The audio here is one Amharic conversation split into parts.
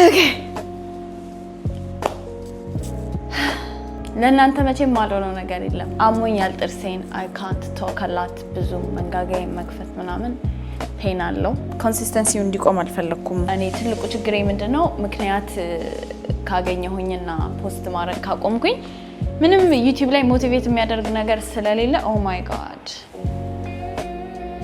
Okay. ለእናንተ መቼም ማልሆነው ነገር የለም አሞኛል ጥርሴን I can't talk a lot ብዙ መንጋጋዬ መክፈት ምናምን ፔን አለው ኮንሲስተንሲው እንዲቆም አልፈለኩም እኔ ትልቁ ችግሬ ምንድነው ምክንያት ካገኘሁኝና ፖስት ማድረግ ካቆምኩኝ ምንም ዩቲዩብ ላይ ሞቲቬት የሚያደርግ ነገር ስለሌለ oh my god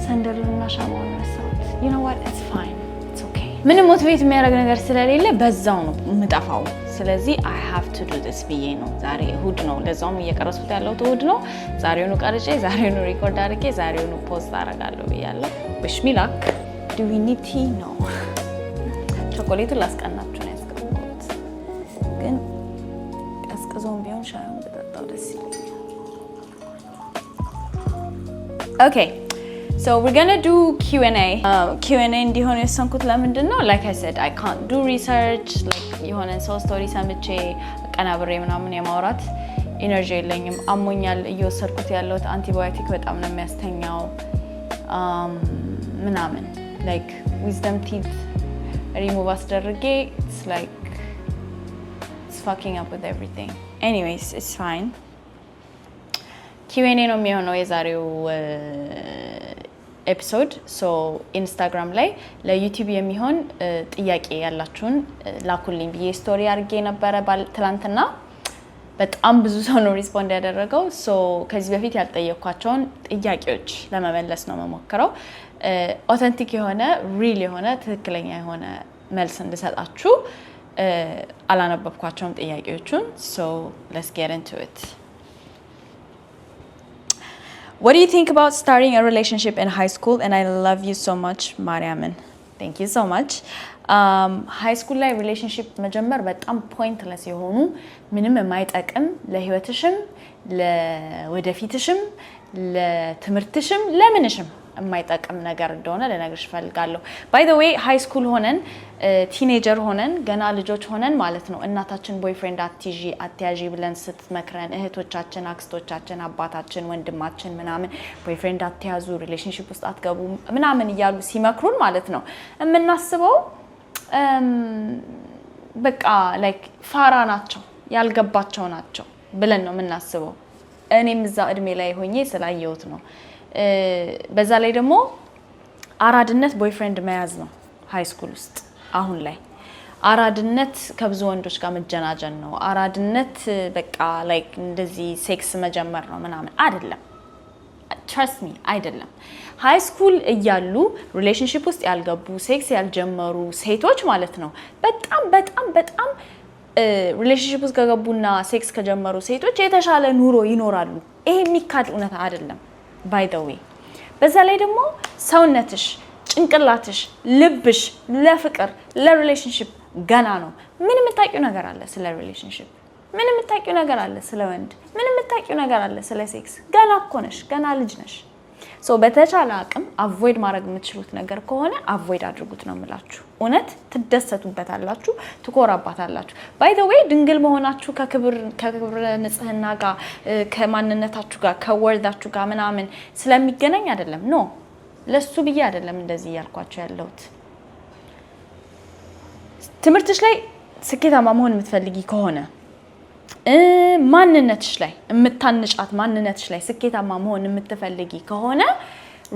ሰንደልና ሻማውን ረሳሁት you know what it's fine it's okay ምንም ሞቲቬት የሚያደርግ ነገር ስለሌለ በዛው ነው ምጣፋው ስለዚህ I have to do this ብዬ ነው ዛሬ እሁድ ነው ለዛውም እየቀረስኩት ያለው እሁድ ነው ዛሬውኑ ቀርጬ ዛሬውኑ ሪኮርድ አድርጌ ዛሬውኑ ፖስት አደርጋለሁ ብያለሁ wish me luck do we need tea no ቸኮሌቱን ላስቀናችሁ ነው ያስቀምጡት ግን ቀዝቅዞም ቢሆን ሻዩን በጠጣው ደስ ይለኛል okay so we're going to do Q&A እንዲሆን የሰንኩት ለምንድነው like I said I can't do research like የሆነ ሰው ስቶሪ ሰምቼ ቀናብሬ ምናምን የማውራት ኢነርጂ የለኝም አሞኛል እየወሰድኩት ያለው አንቲባዮቲክ በጣም ነው የሚያስተኛው ምናምን like wisdom teeth remove አስደርጌ it's like it's fucking up with everything anyways it's fine Q&A ነው የሚሆነው የዛሬው ኤፒሶድ ሶ ኢንስታግራም ላይ ለዩቲዩብ የሚሆን ጥያቄ ያላችሁን ላኩልኝ ብዬ ስቶሪ አድርጌ ነበር ትላንትና በጣም ብዙ ሰው ነው ሪስፖንድ ያደረገው ሶ ከዚህ በፊት ያልጠየኳቸውን ጥያቄዎች ለመመለስ ነው መሞከረው ኦተንቲክ የሆነ ሪል የሆነ ትክክለኛ የሆነ መልስ እንድሰጣችሁ አላነበብኳቸውም ጥያቄዎቹን so let's get into it What do you think about starting a relationship in high school? And I love you so much, Mariaman. Thank you so much. High school ላይ relationship መጀመር በጣም pointless የሆኑ ምንም የማይጠቅም ለህይወትሽም ለወደፊትሽም ለትምህርትሽም ለምንሽም የማይጠቅም ነገር እንደሆነ ለነገርሽ ፈልጋለሁ by the way high school ሆነን ቲኔጀር ሆነን ገና ልጆች ሆነን ማለት ነው እናታችን ቦይፍሬንድ አትያዢ ብለን ስትመክረን እህቶቻችን አክስቶቻችን አባታችን ወንድማችን ምናምን ቦይፍሬንድ አትያዙ ሪሌሽንሺፕ ውስጥ አትገቡ ምናምን እያሉ ሲመክሩን ማለት ነው የምናስበው በቃ like ፋራ ናቸው ያልገባቸው ናቸው ብለን ነው የምናስበው እኔም እዛ እድሜ ላይ ሆኜ ስላየሁት ነው በዛ ላይ ደግሞ አራድነት ቦይፍሬንድ መያዝ ነው ሃይ ስኩል ውስጥ አሁን ላይ አራድነት ከብዙ ወንዶች ጋር መጀናጀን ነው አራድነት በቃ ላይክ እንደዚህ ሴክስ መጀመር ነው ምናምን አይደለም trust me አይደለም ሃይ ስኩል እያሉ ሪሌሽንሺፕ ውስጥ ያልገቡ ሴክስ ያልጀመሩ ሴቶች ማለት ነው በጣም ሪሌሽንሺፕ ውስጥ ከገቡና ሴክስ ከጀመሩ ሴቶች የተሻለ ኑሮ ይኖራሉ ይሄ የሚካድ እውነት አይደለም by the way በዛ ላይ ደግሞ ሰውነትሽ ጭንቅላትሽ ልብሽ ለፍቅር ለሪሌሽንሺፕ ገና ነው ምን የምታውቂው ነገር አለ ስለ ሪሌሽንሺፕ ምን የምታውቂው ነገር አለ ስለ ወንድ ምን የምታውቂው ነገር አለ ስለ ሴክስ ገና እኮ ነሽ ገና ልጅ ነሽ ሶ በተቻለ አቅም አቮይድ ማድረግ የምትችሉት ነገር ከሆነ አቮይድ አድርጉት ነው የምላችሁ እውነት ትደሰቱበታላችሁ ትኮራባታላችሁ by the way ድንግል መሆናችሁ ከክብር ንጽህና ጋር ከማንነታችሁ ጋር ከወርዳችሁ ጋር ምናምን ስለሚገናኝ አይደለም ኖ ለሱ ብዬ አይደለም እንደዚህ ያልኳችሁ ያለሁት ትምህርትሽ ላይ ስኬታማ መሆን የምትፈልጊ ከሆነ ማንነትሽ ላይ የምታንጫት ማንነትሽ ላይ ስኬታማ መሆን የምትፈልጊ ከሆነ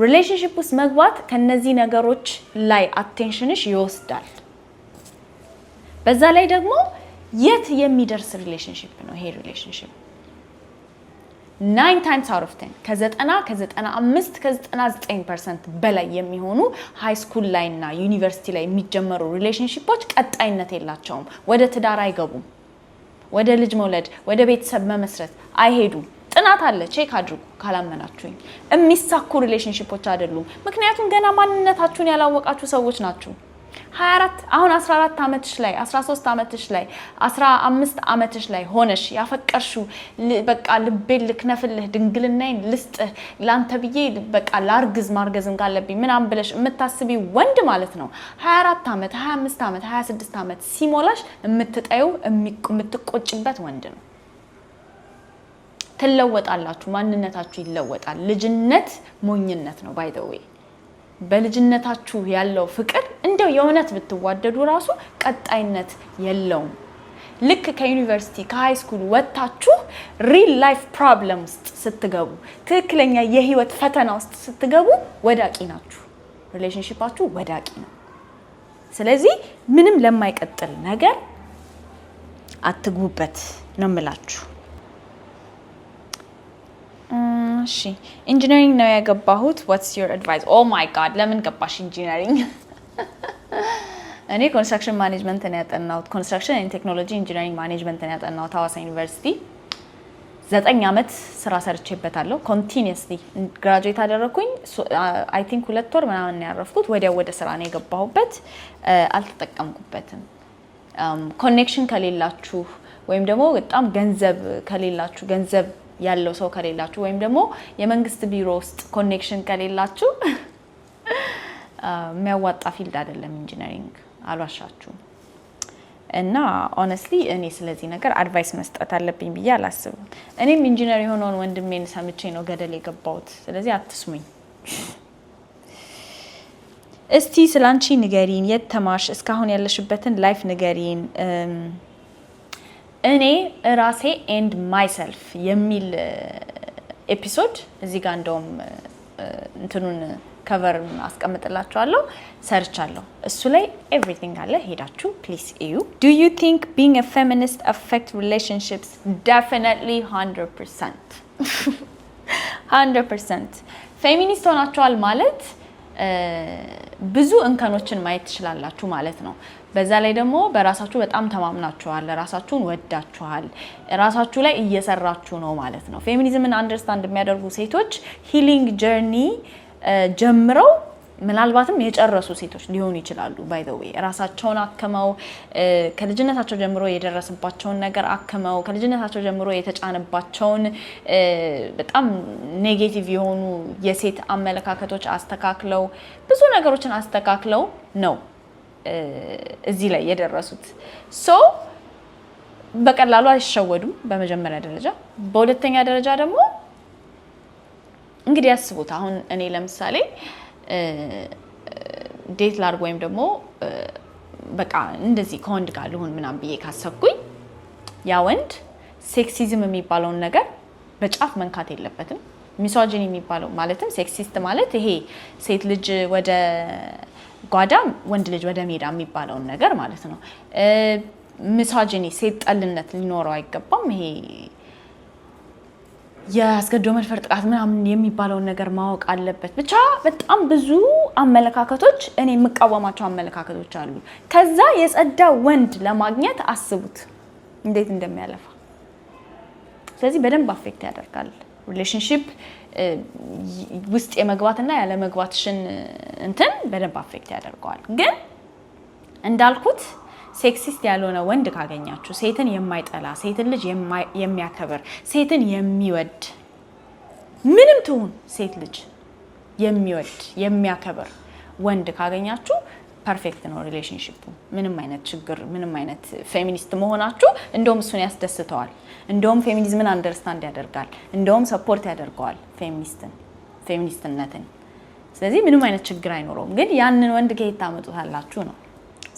ሪሌሽንሺፕ ውስጥ መግባት ከነዚህ ነገሮች ላይ አቴንሽንሽ ይወስዳል በዛ ላይ ደግሞ የት የሚደርስ ሪሌሽንሺፕ ነው ይሄ ሪሌሽንሺፕ 9 times out of 10 ከ95 ከ99% በላይ የሚሆኑ ሃይ ስኩል ላይና ዩኒቨርሲቲ ላይ የሚጀመሩ ሪሌሽንሺፖች ቀጣይነት የላቸውም ወደ ትዳር አይገቡም ወደ ልጅ መውለድ ወደ ቤተሰብ መመስረት አይሄዱም ጥናት አለ ቼክ አድርጉ ካላመናችሁኝ የሚሳኩ ሪሌሽንሺፖች አይደሉም ምክንያቱም ገና ማንነታችሁን ያላወቃችሁ ሰዎች ናችሁ 24 አሁን 14 አመትሽ ላይ 13 አመትሽ ላይ 15 አመትሽ ላይ ሆነሽ ያፈቀርሽው በቃ ልቤ ልክነፍልህ ድንግልናዬን ልስጥህ ላንተ ብዬ በቃ ላርግዝ ማርገዝም ካለብኝ ምናምን ብለሽ የምታስቢ ወንድ ማለት ነው 24 አመት 25 አመት 26 አመት ሲሞላሽ የምትጠዩ የምትቆጭበት ወንድ ነው ትለወጣላችሁ ማንነታችሁ ይለወጣል ልጅነት ሞኝነት ነው by the way በልጅነታችሁ ያለው ፍቅር እንደው የእውነት ብትዋደዱ ራሱ ቀጣይነት የለውም ልክ ከዩኒቨርሲቲ ከሃይ ስኩል ወጣችሁ ሪል ላይፍ ፕሮብለም ውስጥ ስትገቡ ትክክለኛ የህይወት ፈተና ውስጥ ስትገቡ ወዳቂ ናችሁ ሪሌሽንሺፓችሁ ወዳቂ ነው ስለዚህ ምንም ለማይቀጥል ነገር አትግቡበት ነው የምላችሁ እሺ ኢንጂነሪንግ ነው ያገባሁት what's your advice oh my god ለምን ገባሽ ኢንጂነሪንግ እኔ ኮንስትራክሽን ማኔጅመንት ነው ያጠናሁት ኮንስትራክሽን ኤንድ ቴክኖሎጂ ኢንጂነሪንግ ማኔጅመንት ነው ያጠናሁት ሐዋሳ ዩኒቨርሲቲ 9 አመት ስራ ሰርቼበታለሁ ኮንቲኒየስሊ ግራጁዌት አደረኩኝ አይ ቲንክ 2 ወር ምናምን ያረፍኩት ወደ ስራ ነው የገባሁበት አልተጠቀምኩበትም ኮኔክሽን ከሌላችሁ ወይም ደግሞ በጣም ገንዘብ ከሌላችሁ ገንዘብ ያለው ሰው ከሌላችሁ ወይም ደግሞ የመንግስት ቢሮ ውስጥ ኮኔክሽን ከሌላችሁ የሚያዋጣ ፊልድ አይደለም ኢንጂነሪንግ አልዋሻችሁ እና ሆነስትሊ እኔ ስለዚህ ነገር አድቫይስ መስጠት አለብኝ ብዬ አላስብም እኔም ኢንጂነር የሆነውን ወንድሜን ሰምቼ ነው ገደል የገባሁት ስለዚህ አትስሙኝ እስቲ ስላንቺ ንገሪን የት ተማርሽ እስካሁን ያለሽበትን ላይፍ ንገሪን እኔ ራሴ ኤንድ ማይሰልፍ የሚል ኤፒሶድ እዚህ ጋር እንደውም እንትኑን ከቨር አስቀምጥላችኋለሁ ሰርቻለሁ እሱ ላይ ኤቭሪቲንግ አለ ሄዳችሁ ፕሊዝ እዩ do you think being a feminist affect relationships definitely 100% 100% ፌሚኒስት ሆናችኋል ማለት ብዙ እንከኖችን ማየት ትችላላችሁ ማለት ነው በዛ ላይ ደግሞ በራሳችሁ በጣም ተማምናችኋል ራሳችሁን ወዳችኋል ራሳችሁ ላይ እየሰራችሁ ነው ማለት ነው ፌሚኒዝምን አንደርስታንድ የሚያደርጉ ሴቶች ሂሊንግ ጀርኒ ጀምረው ምናልባትም የጨረሱ ሴቶች ሊሆኑ ይችላሉ ባይ ዘ ዌይ ራሳቸውን አከመው ከልጅነታቸው ጀምሮ የደረሰባቸውን ነገር አከመው ከልጅነታቸው ጀምሮ የተጫነባቸውን በጣም ኔጌቲቭ የሆኑ የሴት አመለካከቶች አስተካክለው ብዙ ነገሮችን አስተካክለው ነው እዚህ ላይ የደረሱት ሶ በቀላሉ አይሸወዱም በመጀመሪያ ደረጃ በሁለተኛ ደረጃ ደግሞ እንግዲህ ያስቡት አሁን እኔ ለምሳሌ ዴት ላርግ ወይም ደግሞ በቃ እንደዚህ ከወንድ ጋር ልሆን ምናምን ብዬ ካሰብኩኝ ያ ወንድ ሴክሲዝም የሚባለውን ነገር በጫፍ መንካት የለበትም ሚሶጂኒ የሚባለው ማለትም ሴክሲስት ማለት ይሄ ሴት ልጅ ወደ ጓዳ ወንድ ልጅ ወደ ሜዳ የሚባለውን ነገር ማለት ነው ሚሶጂኒ ሴት ጠልነት ሊኖረው አይገባም ይሄ ያስገድዶ መድፈር ጥቃት ምናምን የሚባለውን ነገር ማወቅ አለበት ብቻ በጣም ብዙ አመለካከቶች እኔ የምቃወማቸው አመለካከቶች አሉ ከዛ የጸዳ ወንድ ለማግኘት አስቡት እንዴት እንደሚያለፋ ስለዚህ በደንብ አፌክት ያደርጋል ሪሌሽንሺፕ ውስጥ የመግባትና ያለ መግባትሽን እንትን በደንብ አፌክት ያደርጋል ግን እንዳልኩት ሴክሲስት ያልሆነ ወንድ ካገኛችሁ ሴትን የማይጠላ ሴትን ልጅ የሚያከብር ሴትን የሚወድ ምንም ትሁን ሴት ልጅ የሚወድ የሚያከብር ወንድ ካገኛችሁ ፐርፌክት ነው ሪሌሽንሺፑ ምንም አይነት ችግር ምንም አይነት ፌሚኒስት መሆናችሁ እንደውም እሱን ያስደስተዋል እንደውም ፌሚኒዝምን አንደርስታንድ ያደርጋል እንደውም ሰፖርት ያደርገዋል ፌሚኒስትነትን ስለዚህ ምንም አይነት ችግር አይኖርም ግን ያንን ወንድ ከየት ታመጡታላችሁ ነው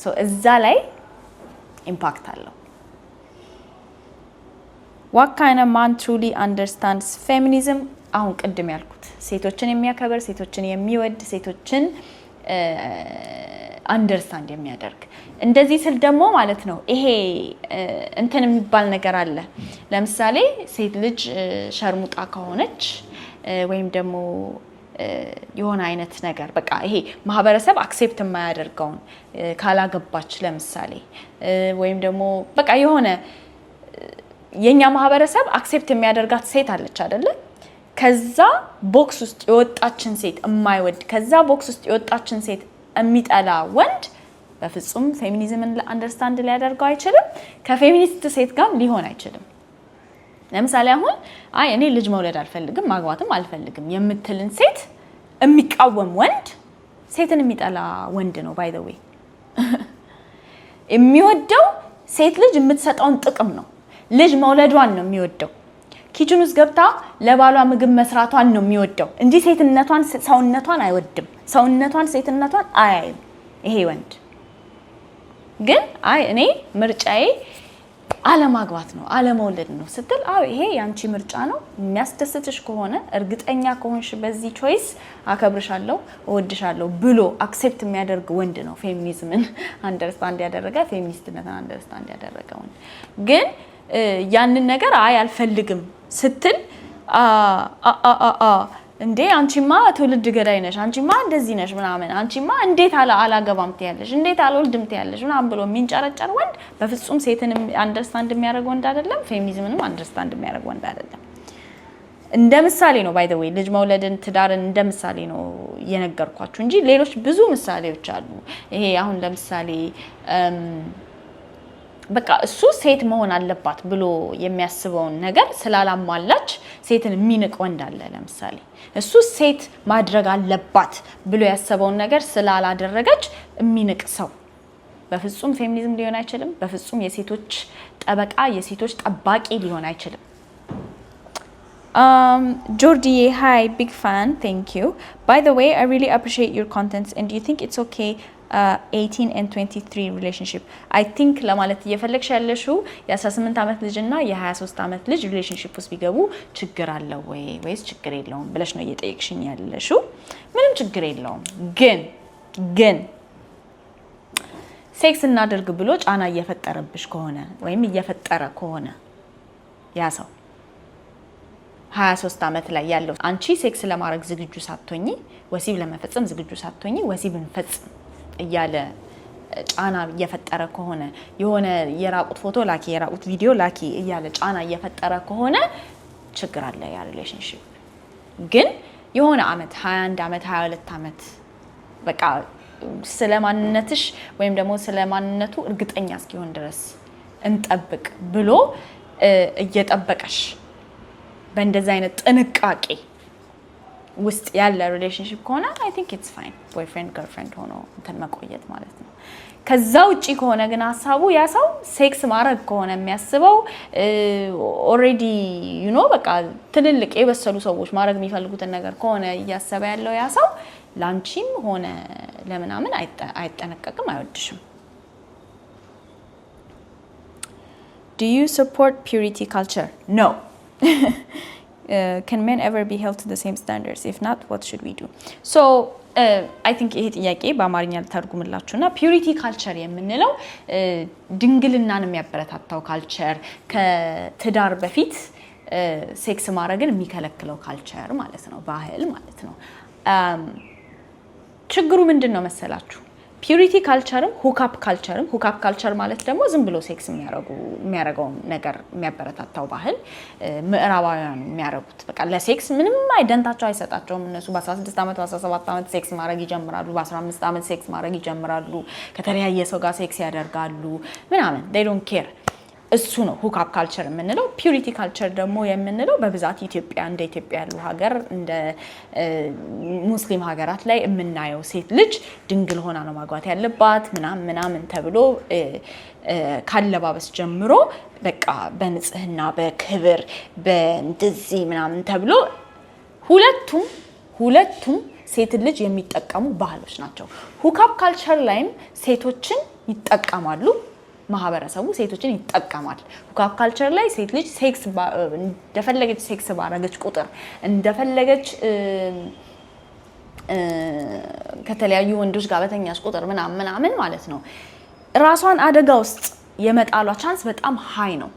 ሶ እዛ ላይ impact አለው what kind of man truly understands feminism አሁን ቅድም ያልኩት ሴቶችን የሚያከብር ሴቶችን የሚወድ ሴቶችን አንደርስታንድ የሚያደርግ እንደዚህ ስል ደግሞ ማለት ነው ይሄ እንትን የሚባል ነገር አለ ለምሳሌ ሴት ልጅ ሸርሙጣ ከሆነች ወይም ደግሞ የሆነ አይነት ነገር በቃ ይሄ ማህበረሰብ አክሴፕት የማያደርገውን ካላገባች ለምሳሌ ወይም ደግሞ በቃ የሆነ የኛ ማህበረሰብ አክሴፕት የሚያደርጋት ሴት አለች አይደለ ከዛ ቦክስ ውስጥ የወጣችን ሴት የማይወድ ከዛ ቦክስ ውስጥ የወጣችን ሴት የሚጠላ ወንድ በፍጹም ፌሚኒዝምን አንደርስታንድ ሊያደርገው አይችልም ከፌሚኒስት ሴት ጋር ሊሆን አይችልም ለምሳሌ አሁን አይ እኔ ልጅ መውለድ አልፈልግም ማግባትም አልፈልግም የምትልን ሴት የሚቃወም ወንድ ሴትን የሚጠላ ወንድ ነው ባይ ዘ ዌይ የሚወደው ሴት ልጅ የምትሰጠውን ጥቅም ነው ልጅ መውለዷን ነው የሚወደው ኪችን ውስጥ ገብታ ለባሏ ምግብ መስራቷን ነው የሚወደው እንጂ ሴትነቷን ሰውነቷን አይወድም ሰውነቷን ሴትነቷን አያይም ይሄ ወንድ ግን አይ እኔ ምርጫዬ አለማግባት ነው አለመውለድ ነው ስትል ይሄ ያንቺ ምርጫ ነው የሚያስደስትሽ ከሆነ እርግጠኛ ከሆንሽ በዚህ ቾይስ አከብርሻለሁ እወድሻለሁ ብሎ አክሴፕት የሚያደርግ ወንድ ነው ፌሚኒዝምን አንደርስታንድ ያደረገ ፌሚኒስትነትን አንደርስታንድ ያደረገ ወንድ ግን ያንን ነገር አልፈልግም ስትል እንዴ አንቺማ ትውልድ ገዳይ ነሽ አንቺማ እንደዚህ ነሽ ምናምን አንቺማ እንዴት አላገባም ትያለሽ እንዴት አልወልድም ትያለሽ ምናምን ብሎ የሚንጨረጨር ወንድ በፍጹም ሴትንም አንደርስታንድ የሚያደርግ ወንድ አይደለም ፌሚኒዝምንም አንደርስታንድ የሚያደርግ ወንድ አይደለም እንደ ምሳሌ ነው ባይ ዘ ዌይ ልጅ መውለድን ትዳርን እንደ ምሳሌ ነው የነገርኳችሁ እንጂ ሌሎች ብዙ ምሳሌዎች አሉ ይሄ አሁን ለምሳሌ በቃ እሱ ሴት መሆን አለባት ብሎ የሚያስበውን ነገር ስላላሟላች ሴትን የሚንቅ ወንድ አለ ለምሳሌ እሱ ሴት ማድረግ አለባት ብሎ ያሰበውን ነገር ስላላደረገች የሚንቅ ሰው በፍጹም ፌሚኒዝም ሊሆን አይችልም በፍጹም የሴቶች ጠበቃ የሴቶች ጠባቂ ሊሆን አይችልም Jordi, hi, big fan, thank you. By the way, I really appreciate your contents and do you think it's okay 18 and 23 relationship? I think ለማለት እየፈለግሽ ያለሽው የ18 አመት ልጅና የ23 አመት ልጅ ሪሌሽንሺፕ ውስጥ ቢገቡ ችግር አለው ወይስ ችግር የለውም ብለሽ ነው እየጠየቅሽኝ ያለሽው ምንም ችግር የለውም ግን ሴክስ እናድርግ ብሎ ጫና እየፈጠረብሽ ከሆነ ወይም እየፈጠረ ከሆነ ያ ሰው 23 አመት ላይ ያለው አንቺ ሴክስ ለማድረግ ዝግጁ ሳትሆኚ ወሲብ ለመፈጸም ዝግጁ ሳትሆኚ ወሲብን ፈጽም እያለ ጫና እየፈጠረ ከሆነ የሆነ የራቁት ፎቶ ላኪ የራቁት ቪዲዮ ላኪ እያለ ጫና እየፈጠረ ከሆነ ችግር አለ ያ ሪሌሽንሺፕ ግን የሆነ አመት 21 አመት 22 አመት በቃ ስለማንነትሽ ወይም ደግሞ ስለማንነቱ እርግጠኛ እስኪሆን ድረስ እንጠብቅ ብሎ እየጠበቀሽ በእንደዛ አይነት ጥንቃቄ ውስጥ ያለ ሪሌሽንሺፕ ከሆነ I think it's fine boyfriend girlfriend ሆኖ እንትን መቆየት ማለት ነው ከዛ ውጪ ከሆነ ግን ሐሳቡ ያ ሰው ሴክስ ማድረግ ከሆነ የሚያስበው ኦሬዲ you know በቃ ትልልቅ የበሰሉ ሰዎች ማድረግ የሚፈልጉትን ነገር ከሆነ እያሰበ ያለው ያ ሰው ላንቺም ሆነ ለምናምን አይጠነቀቅም አይወድሽም Do you support purity culture? No. Can men ever be held to the same standards? If not, what should we do? So, I think ይሄ ጥያቄ በአማርኛ ልተርጉምላችሁና purity culture የምንለው ድንግልናን የሚያበረታታው ካልቸር ከትዳር በፊት ሴክስ ማድረግን የሚከለክለው ካልቸር ማለት ነው ባህል ማለት ነው ችግሩ ምንድነው መሰላችሁ ፒዩሪቲ ካልቸርም ሁካፕ ካልቸር ማለት ደግሞ ዝም ብሎ ሴክስ የሚያረጋው ነገር የሚያበረታታው ባህል ምዕራባውያን የሚያረጉት በቃ ለሴክስ ምንም አይደንታቸው አይሰጣቸውም እነሱ በ16 አመት በ17 አመት ሴክስ ማድረግ ይጀምራሉ በ15 አመት ሴክስ ማድረግ ይጀምራሉ ከተለያየ ሰው ጋር ሴክስ ያደርጋሉ ምናምን they don't care እሱ ነው ሁካፕ ካልቸር የምንለው ፒዩሪቲ ካልቸር ደግሞ የምንለው በብዛት ኢትዮጵያ እንደ ኢትዮጵያ ያሉ ሀገር እንደ ሙስሊም ሀገራት ላይ የምናየው ሴት ልጅ ድንግል ሆና ነው ማግባት ያለባት ምናምን ተብሎ ካለባበስ ጀምሮ በቃ በንጽህና በክብር በእንደዚህ ምናምን ተብሎ ሁለቱም ሴት ልጅ የሚጠቀሙ ባህሎች ናቸው ሁካፕ ካልቸር ላይም ሴቶችን ይጠቀማሉ ማህበረሰቡ ሴቶችን ይጠቀማል ሁካፕ ካልቸር ላይ ሴት ልጅ ሴክስ እንደፈለገች ሴክስ ባረገች ቁጥር እንደፈለገች ከተለያዩ ወንዶች ጋር በተኛች ቁጥር ምናምን ማለት ነው ራሷን አደጋ ውስጥ የመጣሏ ቻንስ በጣም ሃይ ነው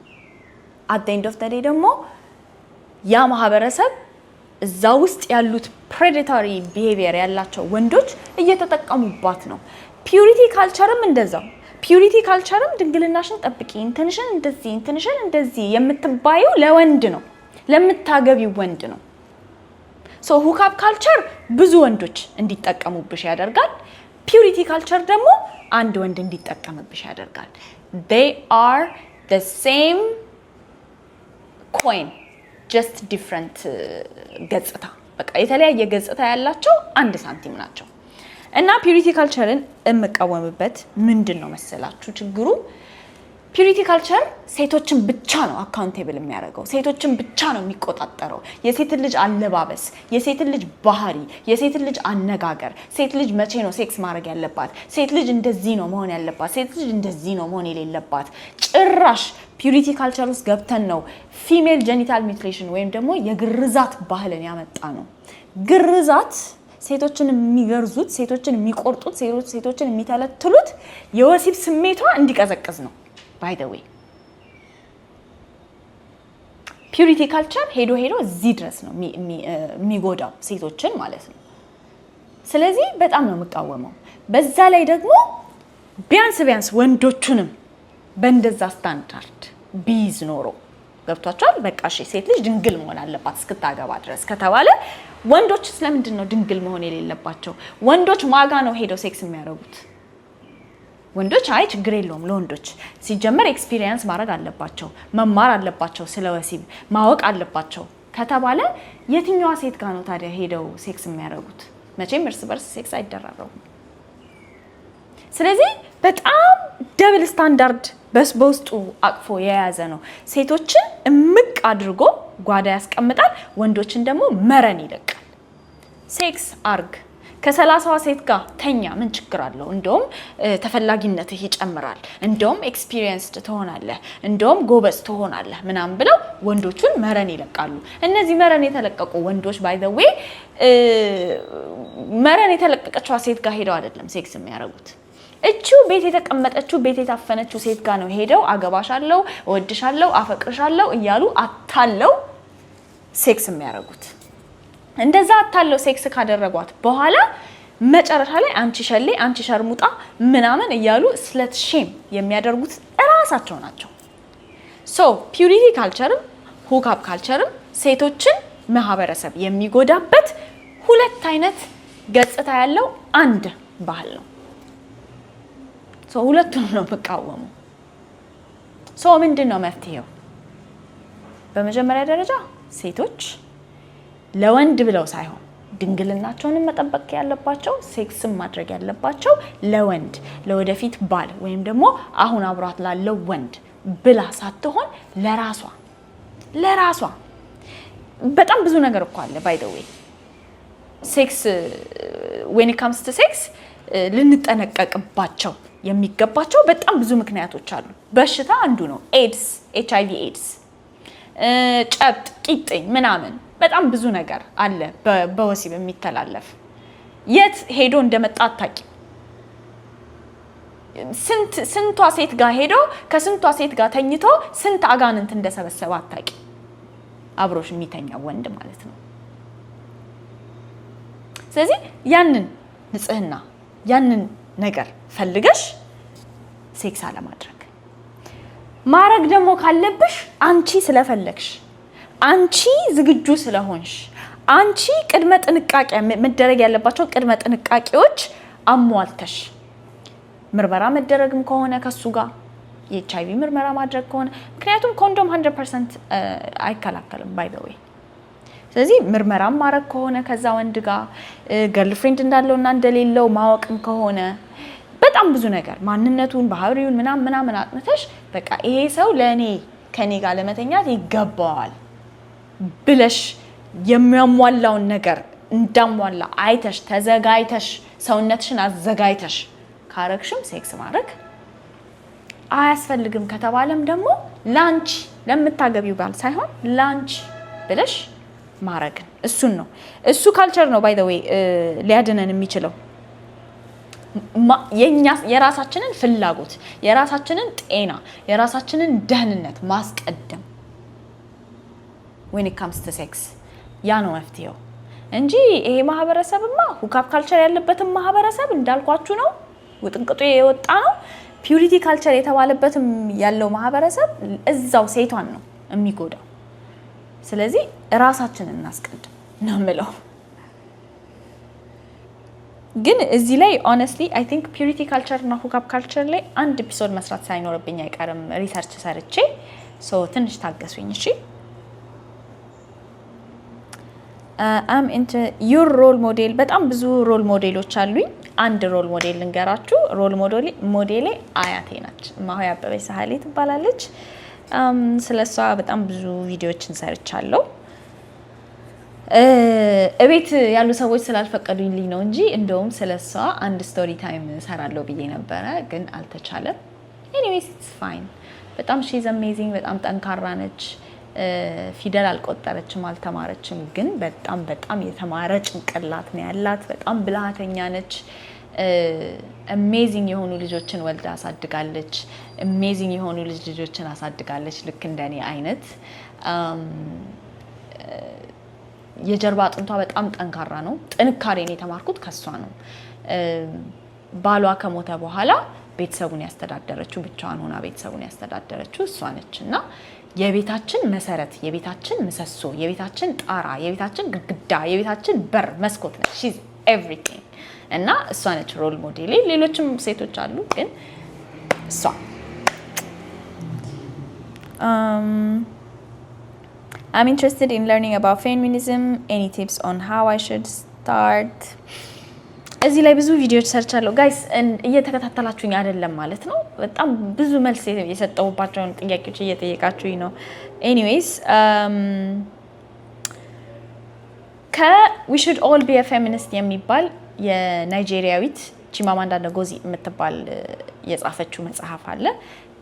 at the end of the day ደግሞ ያ ማህበረሰብ እዛ ውስጥ ያሉት predatory behavior ያላቸው ወንዶች እየተጠቀሙባት ነው ፒዩሪቲ ካልቸርም እንደዛው ፒዩሪቲ ካልቸርም ድንግልናሽን ጠብቂ ኢንተንሽን እንደዚህ የምትባዩ ለወንድ ነው ለምታገቢው ወንድ ነው ሶ ሁካፕ ካልቸር ብዙ ወንዶች እንዲጠቀሙብሽ ያደርጋል ፒዩሪቲ ካልቸር ደግሞ አንድ ወንድ እንዲጠቀምብሽ ያደርጋል they are the same coin just different ገጽታ በቃ የተለያየ ገጽታ ያላቸው አንድ ሳንቲም ናቸው እና ፒዩሪቲ ካልቸርን እመቃወምበት ምንድነው መሰላችሁ ችግሩ ፒዩሪቲ ካልቸር ሴቶችን ብቻ ነው አካውንቴብል የሚያደርገው፣ ሴቶችን ብቻ ነው የሚቆጣጠረው። የሴት ልጅ አለባበስ፣ የሴት ልጅ ባህሪ፣ የሴት ልጅ አነጋገር፣ ሴት ልጅ መቼ ነው ሴክስ ማድረግ ያለባት፣ ሴት ልጅ እንደዚህ ነው መሆን ያለባት፣ ሴት ልጅ እንደዚህ ነው መሆን የሌለባት። ጭራሽ ፒዩሪቲ ካልቸር ውስጥ ገብተን ነው ፊሜል ጀኒታል ሚውቲሌሽን ወይም ደግሞ የግርዛት ባህልን ያመጣ ነው። ግርዛት ሴቶችን የሚገርዙት፣ ሴቶችን የሚቆርጡት፣ ሴቶችን የሚተለትሉት የወሲብ ስሜቷ እንዲቀዘቅዝ ነው። ባይ ዘ ዌይ ፒዩሪቲ ካልቸር ሄዶ እዚህ ድረስ ነው የሚጎዳው ሴቶችን ማለት ነው። ስለዚህ በጣም ነው የምቃወመው። በዛ ላይ ደግሞ ቢያንስ ወንዶቹንም በእንደዛ ስታንዳርድ ቢይዝ ኖሮ ገብቷቸዋል። በቃ እሺ ሴት ልጅ ድንግል መሆን አለባት እስክታገባ ድረስ ከተባለ ወንዶች ስለምንድን ነው ድንግል መሆን የሌለባቸው? ወንዶች ማጋ ነው ሄደው ሴክስ የሚያደርጉት? ወንዶች አይ ችግር የለውም ለወንዶች ሲጀመር ኤክስፒሪየንስ ማድረግ አለባቸው፣ መማር አለባቸው፣ ስለ ወሲብ ማወቅ አለባቸው ከተባለ የትኛዋ ሴት ጋር ነው ታዲያ ሄደው ሴክስ የሚያደርጉት? መቼም እርስ በርስ ሴክስ አይደራረቡም። ስለዚህ በጣም ደብል ስታንዳርድ በውስጡ አቅፎ የያዘ ነው። ሴቶችን እምቅ አድርጎ ጓዳ ያስቀምጣል፣ ወንዶችን ደግሞ መረን ይለቃል። ሴክስ አርግ ከ30ዋ ሴት ጋር ተኛ፣ ምን ችግር አለው? እንደውም ተፈላጊነትህ ይጨምራል፣ እንደውም ኤክስፒሪየንስድ ትሆናለህ፣ እንደውም ጎበዝ ትሆናለህ ምናምን ብለው ወንዶቹን መረን ይለቃሉ። እነዚህ መረን የተለቀቁ ወንዶች ባይ ዘ ዌይ መረን የተለቀቀችዋ ሴት ጋር ሄደው አይደለም ሴክስ የሚያደርጉት። እቺው ቤት የተቀመጠችው ቤት የታፈነችው ሴት ጋር ነው ሄደው አገባሻለሁ፣ እወድሻለሁ፣ አፈቅርሻለሁ እያሉ አታለው ሴክስ የሚያደርጉት። እንደዛ አታለው ሴክስ ካደረጓት በኋላ መጨረሻ ላይ አንቺ ሸሌ፣ አንቺ ሸርሙጣ ምናምን እያሉ ስለት ሼም የሚያደርጉት እራሳቸው ናቸው። ሶ ፒዩሪቲ ካልቸርም ሁክአፕ ካልቸርም ሴቶችን ማህበረሰብ የሚጎዳበት ሁለት አይነት ገጽታ ያለው አንድ ባህል ነው። ሶ ሁለቱም ነው መቃወሙ። ሶ ምንድነው መፍትሄው? በመጀመሪያ ደረጃ ሴቶች ለወንድ ብለው ሳይሆን ድንግልናቸውንም መጠበቅ ያለባቸው፣ ሴክስም ማድረግ ያለባቸው ለወንድ ለወደፊት ባል ወይም ደግሞ አሁን አብሯት ላለው ወንድ ብላ ሳትሆን ለራሷ በጣም ብዙ ነገር እኮ አለ ባይ ዘ ዌይ ሴክስ when it comes to sex ልንጠነቀቅባቸው የሚገባቸው በጣም ብዙ ምክንያቶች አሉ። በሽታ አንዱ ነው። ኤድስ HIV ኤድስ ጨብጥ ቂጥኝ ምናምን በጣም ብዙ ነገር አለ በወሲብ የሚተላለፍ። የት ሄዶ እንደመጣ አታውቂም። ስንቷ ሴት ጋር ሄዶ ከስንቷ ሴት ጋር ተኝቶ ስንት አጋንንት እንደሰበሰበ አታውቂም። አብሮሽ የሚተኛ ወንድ ማለት ነው። ስለዚህ ያንን ንጽህና ያንን ነገር ፈልገሽ ሴክስ ማድረግ ደግሞ ካለብሽ አንቺ ስለፈለግሽ፣ አንቺ ዝግጁ ስለሆንሽ፣ አንቺ ቅድመ ጥንቃቄ መደረግ ያለባቸው ቅድመ ጥንቃቄዎች አሟልተሽ ምርመራ መደረግም ከሆነ ከሱ ጋር የኤችአይቪ ምርመራ ማድረግ ከሆነ ምክንያቱም ኮንዶም 100% አይከላከልም ባይ ዘ ዌይ። ስለዚህ ምርመራም ማድረግ ከሆነ ከዛ ወንድ ጋር ገርልፍሬንድ እንዳለውና እንደሌለው ማወቅም ከሆነ በጣም ብዙ ነገር ማንነቱን ባህሪውን ምናምን አጥንተሽ በቃ ይሄ ሰው ለኔ ከኔ ጋር ለመተኛት ይገባዋል ብለሽ የሚያሟላውን ነገር እንዳሟላ አይተሽ ተዘጋጅተሽ ሰውነትሽን አዘጋጅተሽ ካረክሽም ሴክስ ማድረግ አያስፈልግም ከተባለም ደግሞ ላንቺ ለምታገቢው ባል ሳይሆን ላንቺ ብለሽ ማድረግ እሱን ነው። እሱ ካልቸር ነው ባይ ዘ ዌይ ሊያድነን የሚችለው። የራሳችንን ፍላጎት፣ የራሳችንን ጤና፣ የራሳችንን ደህንነት ማስቀደም when it comes to sex ያ ነው መፍትሄው እንጂ ይሄ ማህበረሰብማ ሁክአፕ ካልቸር ያለበትም ማህበረሰብ እንዳልኳችሁ ነው ውጥንቅጡ የወጣ ነው። ፒዩሪቲ ካልቸር የተባለበትም ያለው ማህበረሰብ እዛው ሴቷን ነው የሚጎዳው። ስለዚህ ራሳችንን እናስቀድም ነው የምለው። ግን እዚህ ላይ honestly I think ፒዩሪቲ ካልቸር እና ሁክአፕ ካልቸር ላይ አንድ ኤፒሶድ መስራት ሳይኖርብኝ አይቀርም ሪሰርች ሰርቼ ትንሽ ታገሱኝ እሺ። አም ኢንተ ዩር ሮል ሞዴል በጣም ብዙ ሮል ሞዴሎች አሉኝ። አንድ ሮል ሞዴል ልንገራችሁ። ሮል ሞዴሌ አያቴ ናች። እማሆይ አበበች ሳህሌ ትባላለች። ስለሷ በጣም ብዙ ቪዲዮዎችን ሰርቻለሁ። እቤት ያሉ ሰዎች ስላልፈቀዱልኝ ነው እንጂ እንደውም ስለሷ አንድ ስቶሪ ታይም ሰራለሁ ብዬ ነበረ፣ ግን አልተቻለም። ኤኒዌይስ ኢትስ ፋይን። በጣም ሺዝ አሜዚንግ። በጣም ጠንካራ ነች። ፊደል አልቆጠረችም፣ አልተማረችም፣ ግን በጣም የተማረ ጭንቅላት ነው ያላት። በጣም ብልሃተኛ ነች። አሜዚንግ የሆኑ ልጆችን ወልዳ አሳድጋለች። አሜዚንግ የሆኑ ልጆችን አሳድጋለች። ልክ እንደኔ አይነት የጀርባ አጥንቷ በጣም ጠንካራ ነው። ጥንካሬን የተማርኩት ከሷ ነው። ባሏ ከሞተ በኋላ ቤተሰቡን ያስተዳደረችው ብቻዋን ሆና ቤተሰቡን ያስተዳደረችው እሷ ነች እና የቤታችን መሰረት፣ የቤታችን ምሰሶ፣ የቤታችን ጣራ፣ የቤታችን ግድግዳ፣ የቤታችን በር፣ መስኮት ነች። ሺዝ ኤቭሪቲንግ እና እሷ ነች ሮል ሞዴሌ። ሌሎችም ሴቶች አሉ ግን እሷ I'm interested in learning about feminism. Any tips on how I should start? እዚህ ላይ ብዙ ቪዲዮዎች ሰርቻለሁ ጋይስ። እየተከታተላችሁኝ አይደለም ማለት ነው። በጣም ብዙ መልስ የሰጠሁባቸውን ጥያቄዎች እየጠየቃችሁኝ ነው። ኤኒዌይስ we should all be a feminist የሚባል የናይጄሪያዊት ቺማማንዳ ngozi የምትባል የጻፈችው መጽሐፍ አለ።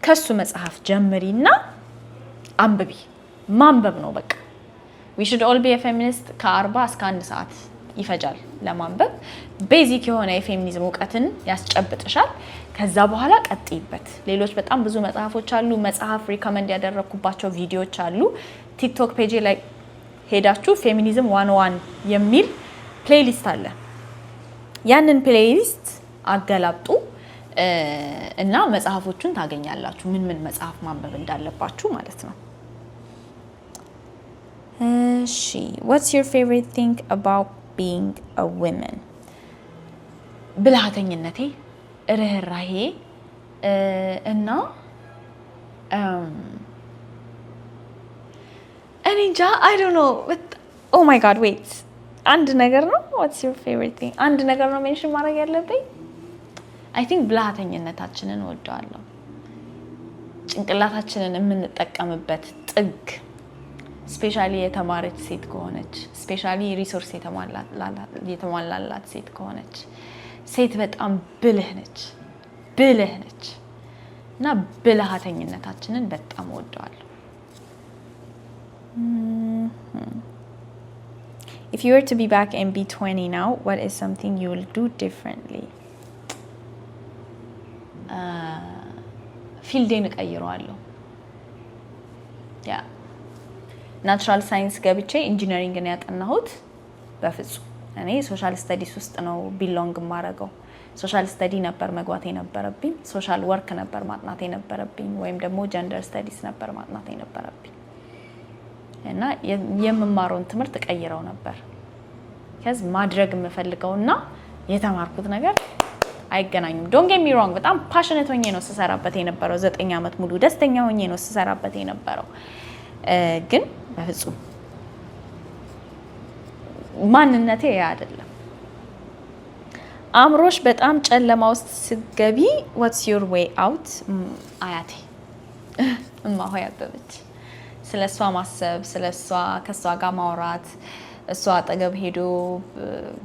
ከሱ መጽሐፍ ጀምሪና አንብቢ። ማንበብ ነው በቃ። we should all be a feminist ከ40 እስከ 1 ሰዓት ይፈጃል ለማንበብ። ቤዚክ የሆነ የፌሚኒዝም እውቀትን ያስጨብጥሻል። ከዛ በኋላ ቀጥይበት። ሌሎች በጣም ብዙ መጽሐፎች አሉ። መጽሐፍ ሪከመንድ ያደረኩባቸው ቪዲዮዎች አሉ። ቲክቶክ ፔጅ ላይ ሄዳችሁ ፌሚኒዝም 101 የሚል ፕሌሊስት አለ። ያንን ፕሌሊስት አገላብጡ እና መጽሐፎቹን ታገኛላችሁ። ምን መጽሐፍ ማንበብ እንዳለባችሁ ማለት ነው። what's your favorite thing about being a woman? ብልሃተኝነቴ፣ ርህራሄ እና እኔ እንጃ I don't know but oh my god wait አንድ ነገር ነው። what's your favorite thing? አንድ ነገር ነው ሜንሽን ማድረግ ያለብኝ። I think ብልሃተኝነታችንን ወደዋለሁ። ጭንቅላታችንን የምንጠቀምበት ጥግ ስፔሻሊ የተማረች ሴት ከሆነች፣ ስፔሻሊ ሪሶርስ የተሟላላት ሴት ከሆነች፣ ሴት በጣም ብልህ ነች እና ብልሃተኝነታችንን በጣም ወደዋለሁ። If you were to be back and be 20 now, what is something you will do differently? ፊልዴን እቀይረዋለሁ። ያ ናቹራል ሳይንስ ገብቼ ኢንጂነሪንግ ነው ያጠናሁት። በፍጹም እኔ ሶሻል ስተዲስ ውስጥ ነው ቢሎንግ ማረገው። ሶሻል ስተዲ ነበር መግባት የነበረብኝ፣ ሶሻል ወርክ ነበር ማጥናት የነበረብኝ፣ ወይም ደግሞ ጀንደር ስተዲስ ነበር ማጥናት የነበረብኝ እና የምማረውን ትምህርት ቀይረው ነበር። ከዚህ ማድረግ የምፈልገውና የተማርኩት ነገር አይገናኙም። ዶንት ጌት ሚ ሮንግ። በጣም ፓሽኔት ሆኜ ነው ስሰራበት የነበረው። 9 አመት ሙሉ ደስተኛ ሆኜ ነው ስሰራበት የነበረው። ግን በፍጹም ማንነቴ ያ አይደለም። አምሮሽ በጣም ጨለማ ውስጥ ስትገቢ what's your way out? አያቴ እማሆይ አበበች። ስለሷ ማሰብ፣ ስለሷ ከሷ ጋር ማውራት፣ እሷ አጠገብ ሄዶ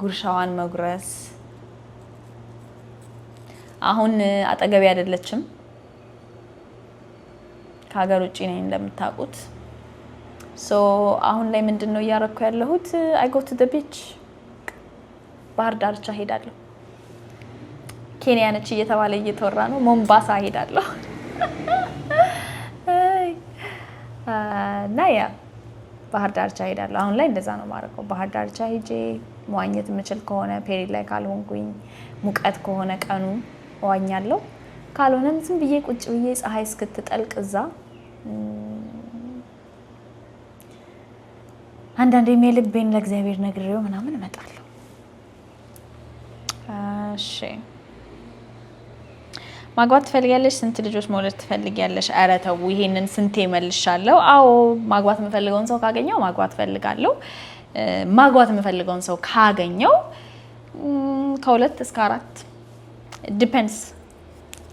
ጉርሻዋን መጉረስ። አሁን አጠገቤ አይደለችም፣ ከሀገር ውጪ ነኝ እንደምታውቁት። ሶ አሁን ላይ ምንድነው እያረኩ ያለሁት? I go to the beach። ባህር ዳርቻ ሄዳለሁ። ኬንያ ነች እየተባለ እየተወራ ነው። ሞምባሳ ሄዳለሁ። ናያ ባህር ዳርቻ ሄዳለሁ። አሁን ላይ እንደዛ ነው ማረከው። ባህር ዳርቻ ሄጄ መዋኘት የምችል ከሆነ ፔሪድ ላይ ካልሆንኩኝ፣ ሙቀት ከሆነ ቀኑ እዋኛለሁ። ካልሆነም ዝም ብዬ ቁጭ ብዬ ፀሐይ እስክትጠልቅ እዛ አንዳንዴም የልቤን ለእግዚአብሔር ነግሬው ምናምን እመጣለሁ። እሺ ማግባት ትፈልጊያለሽ? ስንት ልጆች መውለድ ትፈልጊያለሽ? ኧረ ተው ይሄንን ስንቴ መልሻለሁ። አዎ ማግባት የምፈልገውን ሰው ካገኘው ማግባት ፈልጋለሁ። ማግባት የምፈልገውን ሰው ካገኘው ከ2 እስከ 4 ዲፔንድስ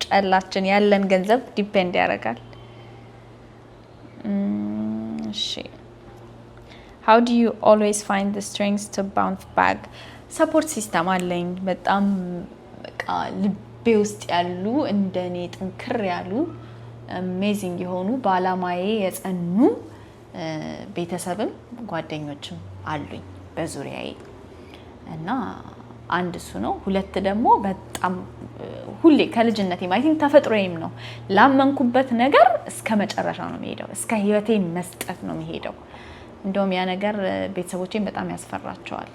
ጨላችን ያለን ገንዘብ ዲፔንድ ያደርጋል። እሺ how do you always find the strength to bounce back? ሰፖርት ሲስተም አለኝ በጣም በቃ ልቤ ውስጥ ያሉ እንደኔ ጥንክር ያሉ አሜዚንግ የሆኑ ባላማዬ የጸኑ ቤተሰብም ጓደኞችም አሉኝ በዙሪያዬ እና አንድ እሱ ነው። ሁለት ደግሞ በጣም ሁሌ ከልጅነቴ አይ ቲንክ ተፈጥሮዬም ነው ላመንኩበት ነገር እስከ መጨረሻው ነው የሚሄደው እስከ ህይወቴን መስጠት ነው የሚሄደው። እንደውም ያ ነገር ቤተሰቦቼን በጣም ያስፈራቸዋል።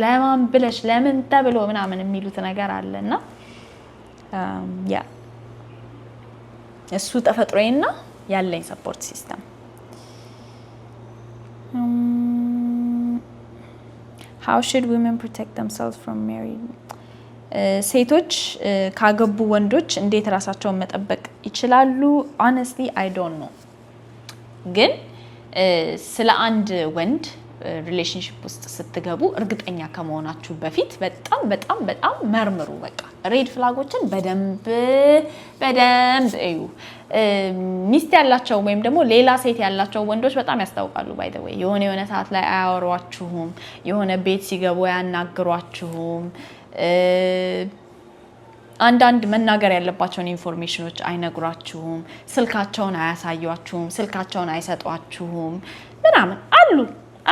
ለማን ብለሽ ለምን ተብሎ ምናምን የሚሉት ነገር አለና ያ እሱ ተፈጥሮዬና ያለኝ ሰፖርት ሲስተም። How should women protect themselves from married? ሴቶች ካገቡ ወንዶች እንዴት ራሳቸውን መጠበቅ ይችላሉ? honestly I don't know። ግን ስለ አንድ ወንድ ሪሌሽንሺፕ ውስጥ ስትገቡ እርግጠኛ ከመሆናችሁ በፊት በጣም በጣም በጣም መርምሩ። በቃ ሬድ ፍላጎችን በደንብ እዩ። ሚስት ያላቸው ወይም ደግሞ ሌላ ሴት ያላቸው ወንዶች በጣም ያስታውቃሉ። ባይ ዘ ዌይ የሆነ ሰዓት ላይ አያወሯችሁም፣ የሆነ ቤት ሲገቡ ያናግሯችሁም፣ አንዳንድ መናገር ያለባቸውን ኢንፎርሜሽኖች አይነግሯችሁም፣ ስልካቸውን አያሳዩአችሁም፣ ስልካቸውን አይሰጧችሁም ምናምን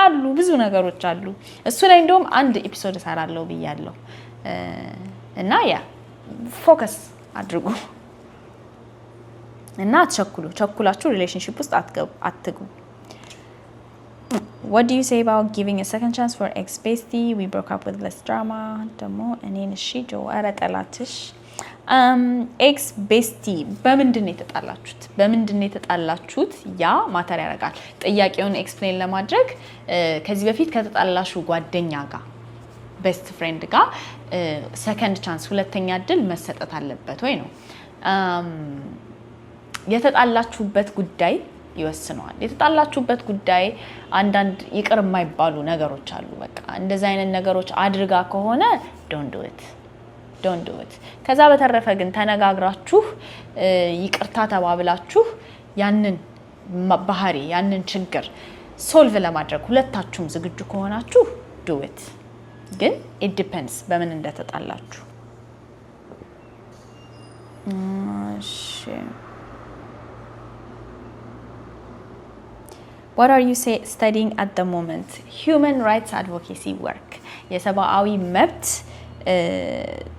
አሉ ብዙ ነገሮች አሉ። እሱ ላይ እንደውም አንድ ኤፒሶድ እሰራለሁ ብያለሁ እና ያ ፎከስ አድርጉ እና ቸኩላችሁ ሪሌሽንሺፕ ውስጥ አትግቡ። What do you say about giving a second chance for ex-bestie? We broke up with less drama. ደሞ እኔን እሺ ጆ አረ ጠላትሽ ኤክስ ቤስቲ በምንድን ነው የተጣላችሁት? ያ ማተር ያደርጋል። ጥያቄውን ኤክስፕሌን ለማድረግ ከዚህ በፊት ከተጣላሹ ጓደኛ ጋር ቤስት ፍሬንድ ጋር ሰከንድ ቻንስ ሁለተኛ እድል መሰጠት አለበት ወይ ነው። የተጣላችሁበት ጉዳይ ይወስነዋል። የተጣላችሁበት ጉዳይ አንዳንድ ይቅር የማይባሉ ነገሮች አሉ። በቃ እንደዛ አይነት ነገሮች አድርጋ ከሆነ don't do it። ከዛ በተረፈ ግን ተነጋግራችሁ ይቅርታ ተባብላችሁ ያንን ባህሪ ያንን ችግር ሶልቭ ለማድረግ ሁለታችሁም ዝግጁ ከሆናችሁ do it። ግን it depends በምን እንደተጣላችሁ። እሺ What are you studying at the moment? Human rights advocacy work. የሰብአዊ መብት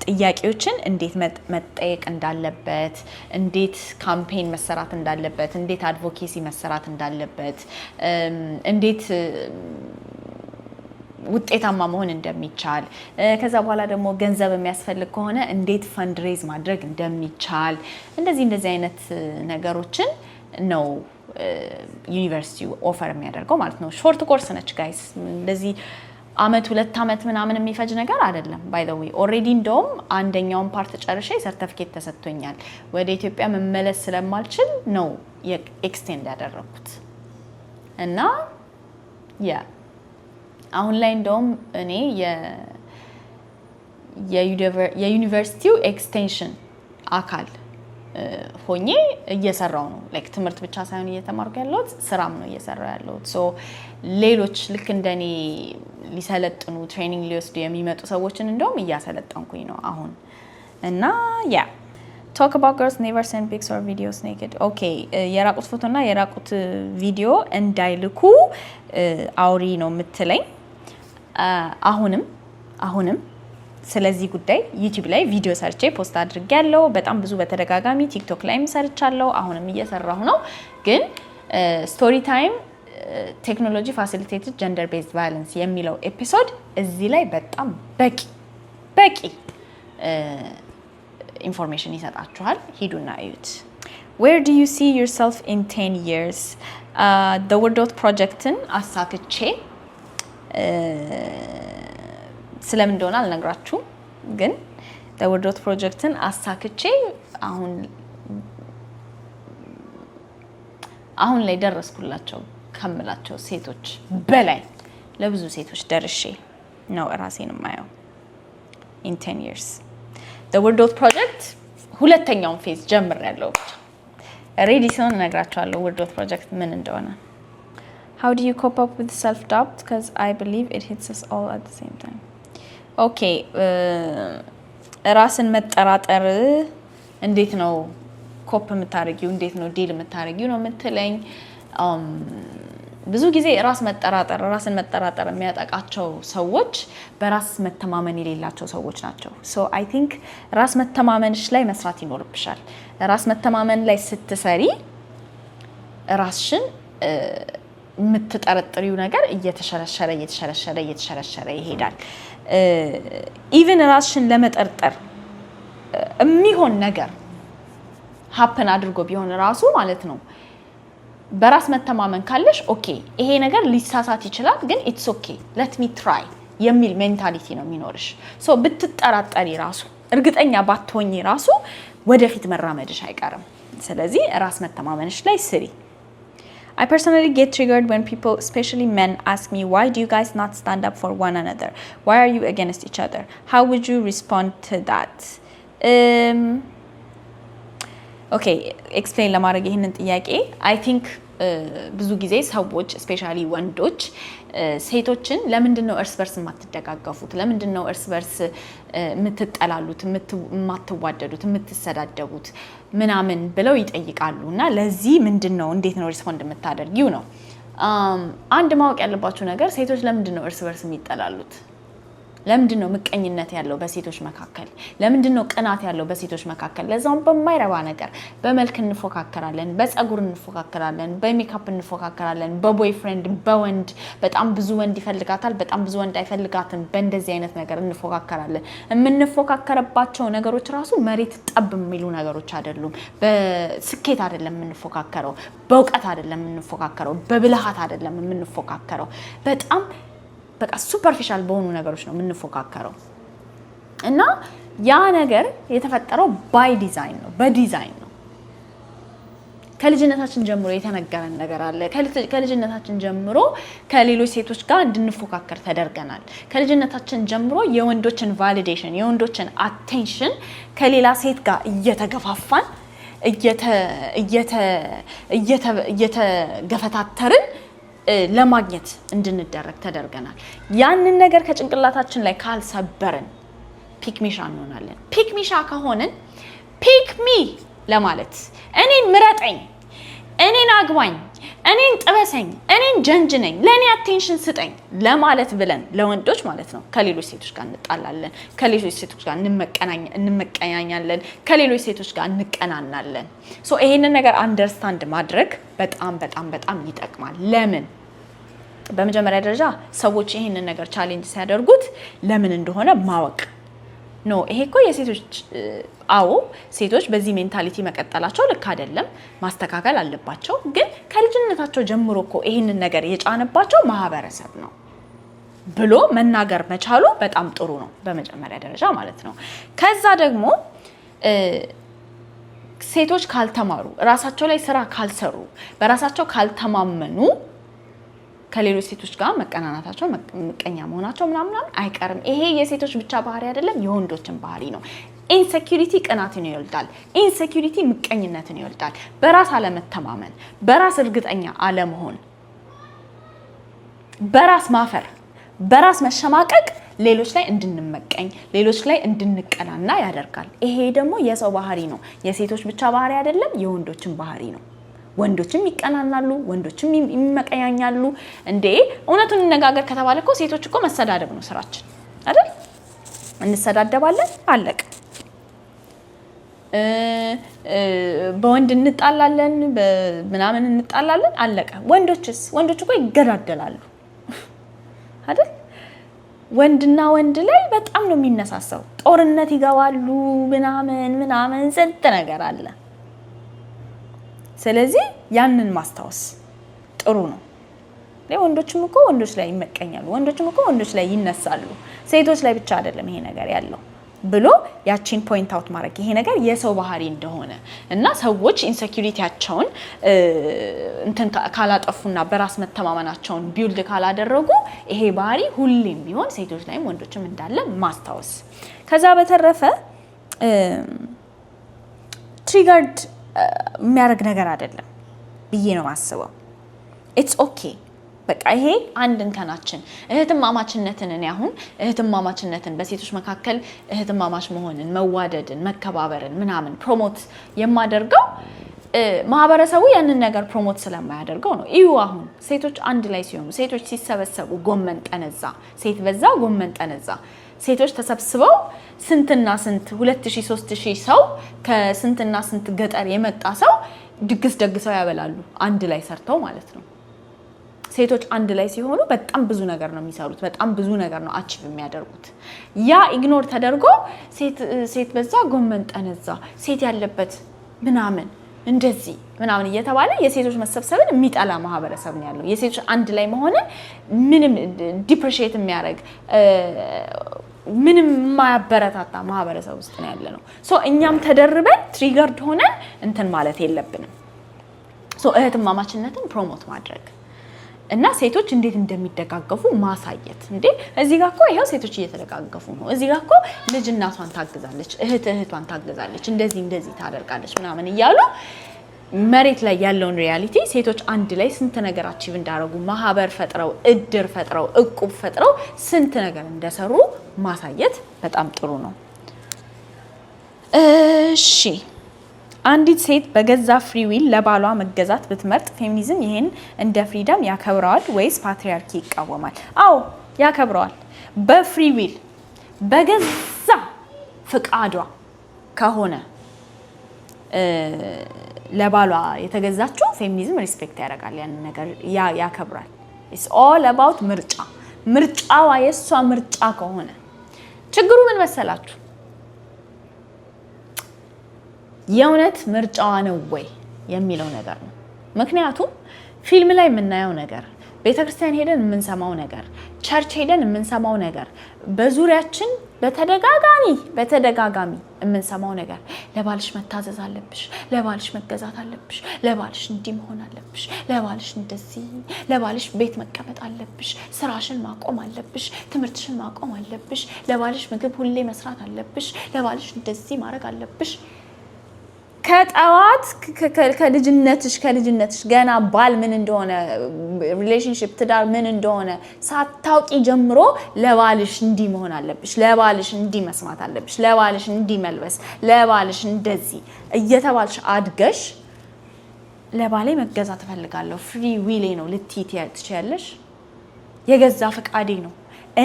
ጥያቄዎችን እንዴት መጠየቅ እንዳለበት፣ እንዴት ካምፔን መሰራት እንዳለበት፣ እንዴት አድቮኬሲ መሰራት እንዳለበት፣ እንዴት ውጤታማ መሆን እንደሚቻል፣ ከዛ በኋላ ደግሞ ገንዘብ የሚያስፈልግ ከሆነ እንዴት ፈንድሬዝ ማድረግ እንደሚቻል እንደዚህ አይነት ነገሮችን ነው ዩኒቨርሲቲው ኦፈር የሚያደርገው ማለት ነው። ሾርት ኮርስ ነች ጋይስ። እንደዚህ አመት 2 አመት ምናምን የሚፈጅ ነገር አይደለም። ባይ ዘ ዌይ ኦሬዲ እንደውም አንደኛውን ፓርት ጨርሼ ሰርቲፊኬት ተሰጥቶኛል። ወደ ኢትዮጵያ መመለስ ስለማልችል ነው ኤክስቴንድ ያደረኩት እና ያ አሁን ላይ እንደውም እኔ የዩኒቨርሲቲው ኤክስቴንሽን አካል ሆኜ እየሰራው ነው። ላይክ ትምህርት ብቻ ሳይሆን እየተማርኩ ያለሁት ስራም ነው እየሰራው ያለሁት። ሶ ሌሎች ልክ እንደኔ ሊሰለጥኑ ትሬኒንግ ሊወስዱ የሚመጡ ሰዎችን እንደውም እያሰለጠንኩኝ ነው አሁን እና ያ talk about girls never send pics or videos naked. Okay የራቁት ፎቶና የራቁት ቪዲዮ እንዳይልኩ አውሪ ነው የምትለኝ። አሁንም ስለዚህ ጉዳይ ዩቲዩብ ላይ ቪዲዮ ሰርቼ ፖስት አድርጌያለሁ። በጣም ብዙ በተደጋጋሚ ቲክቶክ ላይም ሰርቻለሁ። አሁንም እየሰራሁ ነው። ግን ስቶሪ ታይም ቴክኖሎጂ ፋሲሊቴትድ ጀንደር ቤዝድ ቫዮለንስ የሚለው ኤፒሶድ እዚህ ላይ በጣም በቂ ኢንፎርሜሽን ይሰጣችኋል። ሂዱና እዩት። Where do you see yourself in 10 years? The Word Dot ፕሮጀክትን አሳክቼ ስለምን እንደሆነ አልነግራችሁም። ግን the Word Dot ፕሮጀክትን አሳክቼ አሁን ላይ ደረስኩላቸው ከምላቸው ሴቶች በላይ ለብዙ ሴቶች ደርሼ ነው ራሴን ማየው in 10 years the word dot project ሁለተኛውን ፌዝ ጀምሬያለሁ ሬዲ ሲሆን እነግራችኋለሁ word dot project ምን እንደሆነ how do you cope up with self doubt because I believe it hits us all at the same time okay ራስን መጠራጠር እንዴት ነው ኮፕ የምታረጊው እንዴት ነው ዲል የምታረጊው ነው የምትለኝ ብዙ ጊዜ ራስን መጠራጠር የሚያጠቃቸው ሰዎች በራስ መተማመን የሌላቸው ሰዎች ናቸው so I think ራስ መተማመንሽ ላይ መስራት ይኖርብሻል ራስ መተማመን ላይ ስትሰሪ ራስሽን የምትጠረጥሪው ነገር እየተሸረሸረ ይሄዳል even ራስሽን ለመጠርጠር የሚሆን ነገር happen አድርጎ ቢሆን ራሱ ማለት ነው በራስ መተማመን ካለሽ ኦኬ ይሄ ነገር ሊሳሳት ይችላል ግን it's okay let me try የሚል ሜንታሊቲ ነው የሚኖርሽ ሶ ብትጠራጠሪ ራሱ እርግጠኛ ባትሆኚ ራሱ ወደፊት መራመድሽ አይቀርም ስለዚህ ራስ መተማመንሽ ላይ ስሪ I personally get triggered when people, especially men, ask me, why do you guys not stand up for one another? Why are you against each other? How would you respond to that? Okay, explain ለማድረግ ይሄንን ጥያቄ I think ብዙ ጊዜ ሰዎች especially ወንዶች ሴቶችን ለምንድነው እርስ በርስ የማትደጋገፉት ለምንድነው እርስ በርስ የምትጠላሉት የማትዋደዱት የምትሰዳደቡት ምናምን ብለው ይጠይቃሉና ለዚህ ምንድነው እንዴት ነው ሪስፖንድ የምታደርጊው ነው አንድ ማወቅ ያለባችሁ ነገር ሴቶች ለምንድነው እርስ በርስ የሚጠላሉት ለምንድነው ምቀኝነት ያለው በሴቶች መካከል ለምንድነው ቅናት ያለው በሴቶች መካከል ለዛው በማይረባ ነገር በመልክ እንፎካከራለን በፀጉር እንፎካከራለን በሜካፕ እንፎካከራለን በቦይፍሬንድ በወንድ በጣም ብዙ ወንድ ይፈልጋታል በጣም ብዙ ወንድ አይፈልጋትም በእንደዚህ አይነት ነገር እንፎካከራለን የምንፎካከረባቸው ነገሮች ራሱ መሬት ጠብ የሚሉ ነገሮች አይደሉም በስኬት አይደለም የምንፎካከረው በእውቀት አይደለም የምንፎካከረው በብልሃት አይደለም የምንፎካከረው በጣም በቃ ሱፐርፊሻል በሆኑ ነገሮች ነው የምንፎካከረው እና ያ ነገር የተፈጠረው ባይ ዲዛይን ነው በዲዛይን ነው ከልጅነታችን ጀምሮ የተነገረን ነገር አለ ከልጅነታችን ጀምሮ ከሌሎች ሴቶች ጋር እንድንፎካከር ተደርገናል ከልጅነታችን ጀምሮ የወንዶችን ቫሊዴሽን የወንዶችን አቴንሽን ከሌላ ሴት ጋር እየተገፋፋን እየተገፈታተርን ለማግኘት እንድንደረግ ተደርገናል ያንን ነገር ከጭንቅላታችን ላይ ካልሰበርን ፒክሚሻ እንሆናለን ፒክሚሻ ከሆነን ፒክሚ ለማለት እኔን ምረጠኝ እኔን አግባኝ እኔን ጥበሰኝ እኔን ጀንጅነኝ ለኔ አቴንሽን ስጠኝ ለማለት ብለን ለወንዶች ማለት ነው ከሌሎች ሴቶች ጋር እንጣላለን ከሌሎች ሴቶች ጋር እንመቀኛኛለን ከሌሎች ሴቶች ጋር እንቀናናለን ሶ ይሄንን ነገር አንደርስታንድ ማድረግ በጣም ይጠቅማል ለምን በመጀመሪያ ደረጃ ሰዎች ይሄንን ነገር ቻሌንጅ ሲያደርጉት ለምን እንደሆነ ማወቅ ኖ ይሄ እኮ የሴቶች አዎ ሴቶች በዚህ ሜንታሊቲ መቀጠላቸው ልክ አይደለም ማስተካከል አለባቸው ግን ከልጅነታቸው ጀምሮ እኮ ይሄንን ነገር የጫነባቸው ማህበረሰብ ነው ብሎ መናገር መቻሉ በጣም ጥሩ ነው በመጀመሪያ ደረጃ ማለት ነው ከዛ ደግሞ ሴቶች ካልተማሩ ራሳቸው ላይ ስራ ካልሰሩ በራሳቸው ካልተማመኑ ከሌሎች ሴቶች ጋር መቀናናታቸው መቀኛ መሆናቸው ምናምን አይቀርም ይሄ የሴቶች ብቻ ባህሪ አይደለም የወንዶችን ባህሪ ነው ኢንሴኩሪቲ ቅናትን ይወልዳል ኢንሴኩሪቲ ምቀኝነትን ይወልዳል በራስ አለመተማመን በራስ እርግጠኛ አለመሆን በራስ ማፈር በራስ መሸማቀቅ ሌሎች ላይ እንድንመቀኝ ሌሎች ላይ እንድንቀናና ያደርጋል ይሄ ደግሞ የሰው ባህሪ ነው የሴቶች ብቻ ባህሪ አይደለም የወንዶችን ባህሪ ነው ወንዶችም ይቀናናሉ ወንዶችም ይመቀኛኛሉ እንዴ እውነቱን እንነጋገር ከተባለ እኮ ሴቶች እኮ መሰዳደብ ነው ስራችን አይደል እንሰዳደባለን አለቀ በወንድ እንጣላለን በምናምን እንጣላለን አለቀ ወንዶች እኮ ይገዳደላሉ አይደል ወንድና ወንድ ላይ በጣም ነው የሚነሳሳው ጦርነት ይገባሉ ምናምን ዘንተ ነገር አለ ስለዚህ ያንን ማስታወስ ጥሩ ነው ወንዶችም እኮ ወንዶች ላይ ይመቀኛሉ ወንዶችም እኮ ወንዶች ላይ ይነሳሉ ሴቶች ላይ ብቻ አይደለም ይሄ ነገር ያለው ብሎ ያቺን ፖይንት አውት ማድረግ ይሄ ነገር የሰው ባህሪ እንደሆነ እና ሰዎች ኢንሴኩሪቲያቸውን እንትን ካላጠፉና በራስ መተማመናቸውን ቢልድ ካላደረጉ ይሄ ባህሪ ሁሌም ቢሆን ሴቶች ላይም ወንዶችም እንዳለ ማስታወስ ከዛ በተረፈ ትሪገርድ የሚያደርግ ነገር አይደለም ብዬ ነው ማስበው ኢትስ ኦኬ በቃ ይሄ አንድ እንከናችን እህትማማችነትን እኔ አሁን እህትማማችነትን በሴቶች መካከል እህትማማች መሆንን መዋደድን መከባበርን ምናምን ፕሮሞት የማደርገው ማህበረሰቡ ያንን ነገር ፕሮሞት ስለማያደርገው ነው እዩ አሁን ሴቶች አንድ ላይ ሲሆኑ ሴቶች ሲሰበሰቡ ጎመን ጠነዛ ሴት በዛ ጎመን ጠነዛ ሴቶች ተሰብስበው ስንትና ስንት 2000 3000 ሰው ከስንትና ስንት ገጠር የመጣ ሰው ድግስ ደግሰው ያበላሉ አንድ ላይ ሰርተው ማለት ነው ሴቶች አንድ ላይ ሲሆኑ በጣም ብዙ ነገር ነው የሚሰሩት በጣም ብዙ ነገር ነው አቺቭ የሚያደርጉት ያ ኢግኖር ተደርጎ ሴት በዛ ጎመን ጠነዛ ሴት ያለበት ምናምን እንደዚህ ምናምን እየተባለ የሴቶች መሰብሰብን የሚጠላ ማህበረሰብ ነው ያለው የሴቶች አንድ ላይ መሆን ምንም ዲፕሪሺየት የሚያደርግ ምንም ማያበረታታ ማህበረሰብ ውስጥ ነው ያለነው ሶ እኛም ተደርበን ትሪገርድ ሆነን እንትን ማለት የለብንም ሶ እህትማማችነትን ፕሮሞት ማድረግ እና ሴቶች እንዴት እንደሚደጋገፉ ማሳየት እንዴ እዚህ ጋር እኮ ይሄው ሴቶች እየተደጋገፉ ነው እዚህ ጋር እኮ ልጅ እናቷን ታግዛለች እህቷን ታግዛለች እንደዚህ ታደርጋለች ምናምን ይያሉ መሬት ላይ ያለውን ሪያሊቲ ሴቶች አንድ ላይ ስንት ነገር አቺቭ እንዳደረጉ ማህበር ፈጥረው እድር ፈጥረው እቁብ ፈጥረው ስንት ነገር እንደሰሩ ማሳየት በጣም ጥሩ ነው እሺ አንዲት ሴት በገዛ ፍሪ ዊል ለባሏ መገዛት ብትመርጥ ፌሚኒዝም ይሄን እንደ ፍሪደም ያከብረዋል ወይስ ፓትሪያርኪ ይቃወማል አው ያከብረዋል በፍሪ ዊል በገዛ ፍቃዷ ከሆነ ለባሏ የተገዛችው ፌሚኒዝም ሪስፔክት ያደርጋል ያን ነገር ያከብራል it's all about ምርጫዋ የሷ ምርጫ ከሆነ ችግሩ ምን መሰላችሁ የእውነት ምርጫዋ ነው ወይ የሚለው ነገር ነው ምክንያቱም ፊልም ላይ የምናየው ነገር ቤተክርስቲያን ሄደን የምንሰማው ነገር ቸርች ሄደን የምንሰማው ነገር በዙሪያችን በተደጋጋሚ የምንሰማው ነገር ለባልሽ መታዘዝ አለብሽ ለባልሽ መገዛት አለብሽ ለባልሽ እንዲህ መሆን አለብሽ ለባልሽ እንደዚህ ለባልሽ ቤት መቀመጥ አለብሽ ስራሽን ማቆም አለብሽ ትምህርትሽን ማቆም አለብሽ ለባልሽ ምግብ ሁሌ መስራት አለብሽ ለባልሽ እንደዚህ ማድረግ አለብሽ ከጣዋት ከልጅነትሽ ገና ባል ምን እንደሆነ ሪሌሽንሺፕ ትዳር ምን እንደሆነ ሳታውቂ ጀምሮ ለባልሽ እንዲህ መሆን አለብሽ ለባልሽ እንዲህ መስማት አለብሽ ለባልሽ እንዲህ መልበስ ለባልሽ እንደዚህ እየተባልሽ አድገሽ ለባሌ መገዛት እፈልጋለሁ ፍሪ ዊሌ ነው ልትይያለሽ የገዛ ፍቃዴ ነው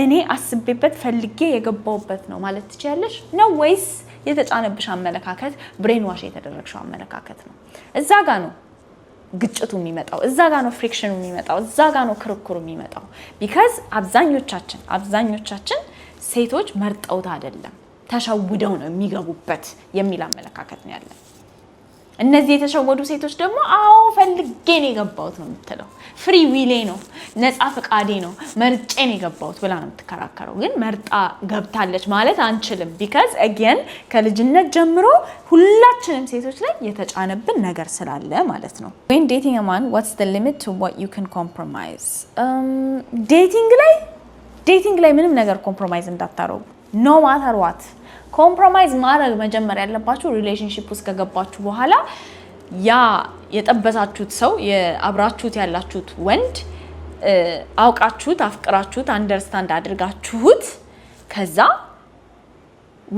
እኔ አስቤበት ፈልጌ የገባውበት ነው ማለት ትችያለሽ ነው ወይስ የተጫነብሽ አመለካከት ብሬን ዋሽ የተደረግሽው አመለካከት ነው እዛ ጋር ነው ግጭቱ የሚመጣው እዛ ጋር ነው ፍሪክሽኑ የሚመጣው እዛ ጋር ነው ክርክሩ የሚመጣው because አብዛኞቻችን ሴቶች መርጠውት አይደለም ተሸውደው ነው የሚገቡበት የሚል አመለካከት ነው ያለው እነዚህ የተሸወዱ ሴቶች ደግሞ አዎ ፈልጌ ነው የገባሁት ነው የምትለው ፍሪ ዊሌ ነው ነፃ ፍቃዴ ነው መርጬ ነው የገባሁት ብላ ነው የምትከራከረው ግን መርጣ ገብታለች ማለት አንችልም because again ከልጅነት ጀምሮ ሁላችንም ሴቶች ላይ የተጫነብን ነገር ስላለ ማለት ነው when dating a man what's the limit to what you can compromise dating ላይ ምንም ነገር ኮምፕሮማይዝ እንዳታረጉ no matter what ኮምፕሮማይዝ ማድረግ መጀመር ያለባችሁ ሪሌሽንሺፕ ውስጥ ከገባችሁ በኋላ ያ የጠበሳችሁት ሰው የአብራችሁት ያላችሁት ወንድ አውቃችሁት አፍቅራችሁት አንደርስታንድ አድርጋችሁት ከዛ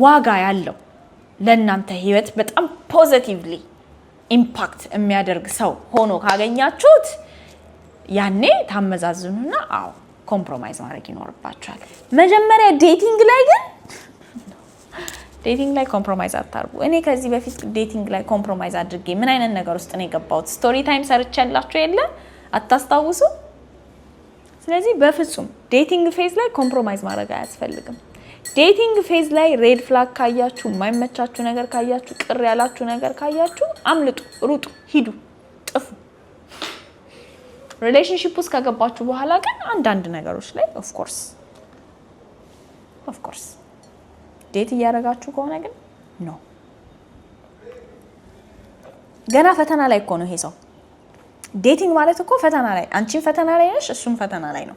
ዋጋ ያለው ለእናንተ ህይወት በጣም ፖዚቲቭሊ ኢምፓክት የሚያደርግ ሰው ሆኖ ካገኛችሁት ያኔ ታመዛዝኑና አዎ ኮምፕሮማይዝ ማድረግ ይኖርባችኋል መጀመሪያ ዴቲንግ ላይ ኮምፕሮማይዝ አታርጉ እኔ ከዚህ በፊት ዴቲንግ ላይ ኮምፕሮማይዝ አድርጌ ምን አይነት ነገር ውስጥ ነው የገባሁት ስቶሪ ታይም ሰርቻላችሁ የለ አታስታውሱ ስለዚህ በፍጹም ዴቲንግ ፌዝ ላይ ኮምፕሮማይዝ ማድረግ አያስፈልግም ዴቲንግ ፌዝ ላይ ሬድ ፍላግ ካያችሁ የማይመቻችሁ ነገር ካያችሁ ቅር ያላችሁ ነገር ካያችሁ አምልጡ ሩጡ ሂዱ ጥፉ ሪሌሽንሺፕ ውስጥ ከገባችሁ በኋላ ግን አንዳንድ ነገሮች ላይ ኦፍ ኮርስ ዴት እያደረጋችሁ ከሆነ ግን ኖ ገና ፈተና ላይ እኮ ነው ይሄ ሰው ዴቲንግ ማለት እኮ ፈተና ላይ አንቺም ፈተና ላይ ነሽ እሱም ፈተና ላይ ነው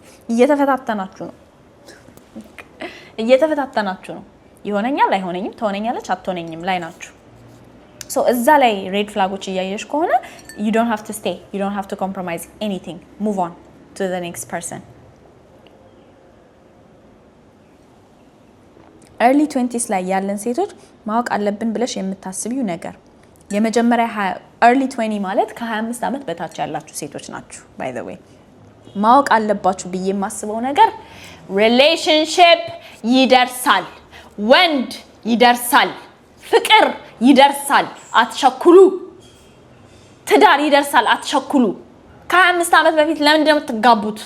እየተፈታተናችሁ ነው ይሆነኛል አይሆነኝም ትሆነኛለች አትሆነኝም ላይ ናችሁ so እዛ ላይ ሬድ ፍላጎች እያየሽ ከሆነ you don't have to stay you don't have to compromise anything move on to the next person early 20s ላይ ያለን ሴቶች ማወቅ አለብን ብለሽ የምታስቢው ነገር የመጀመሪያ early 20 ማለት ከ25 አመት በታች ያላችሁ ሴቶች ናችሁ by the way ማወቅ አለባችሁ ብዬ የማስበው ነገር relationship ይደርሳል ወንድ ይደርሳል ፍቅር ይደርሳል አትቸኩሉ ትዳር ይደርሳል አትቸኩሉ ከ25 አመት በፊት ለምን እንደምትጋቡት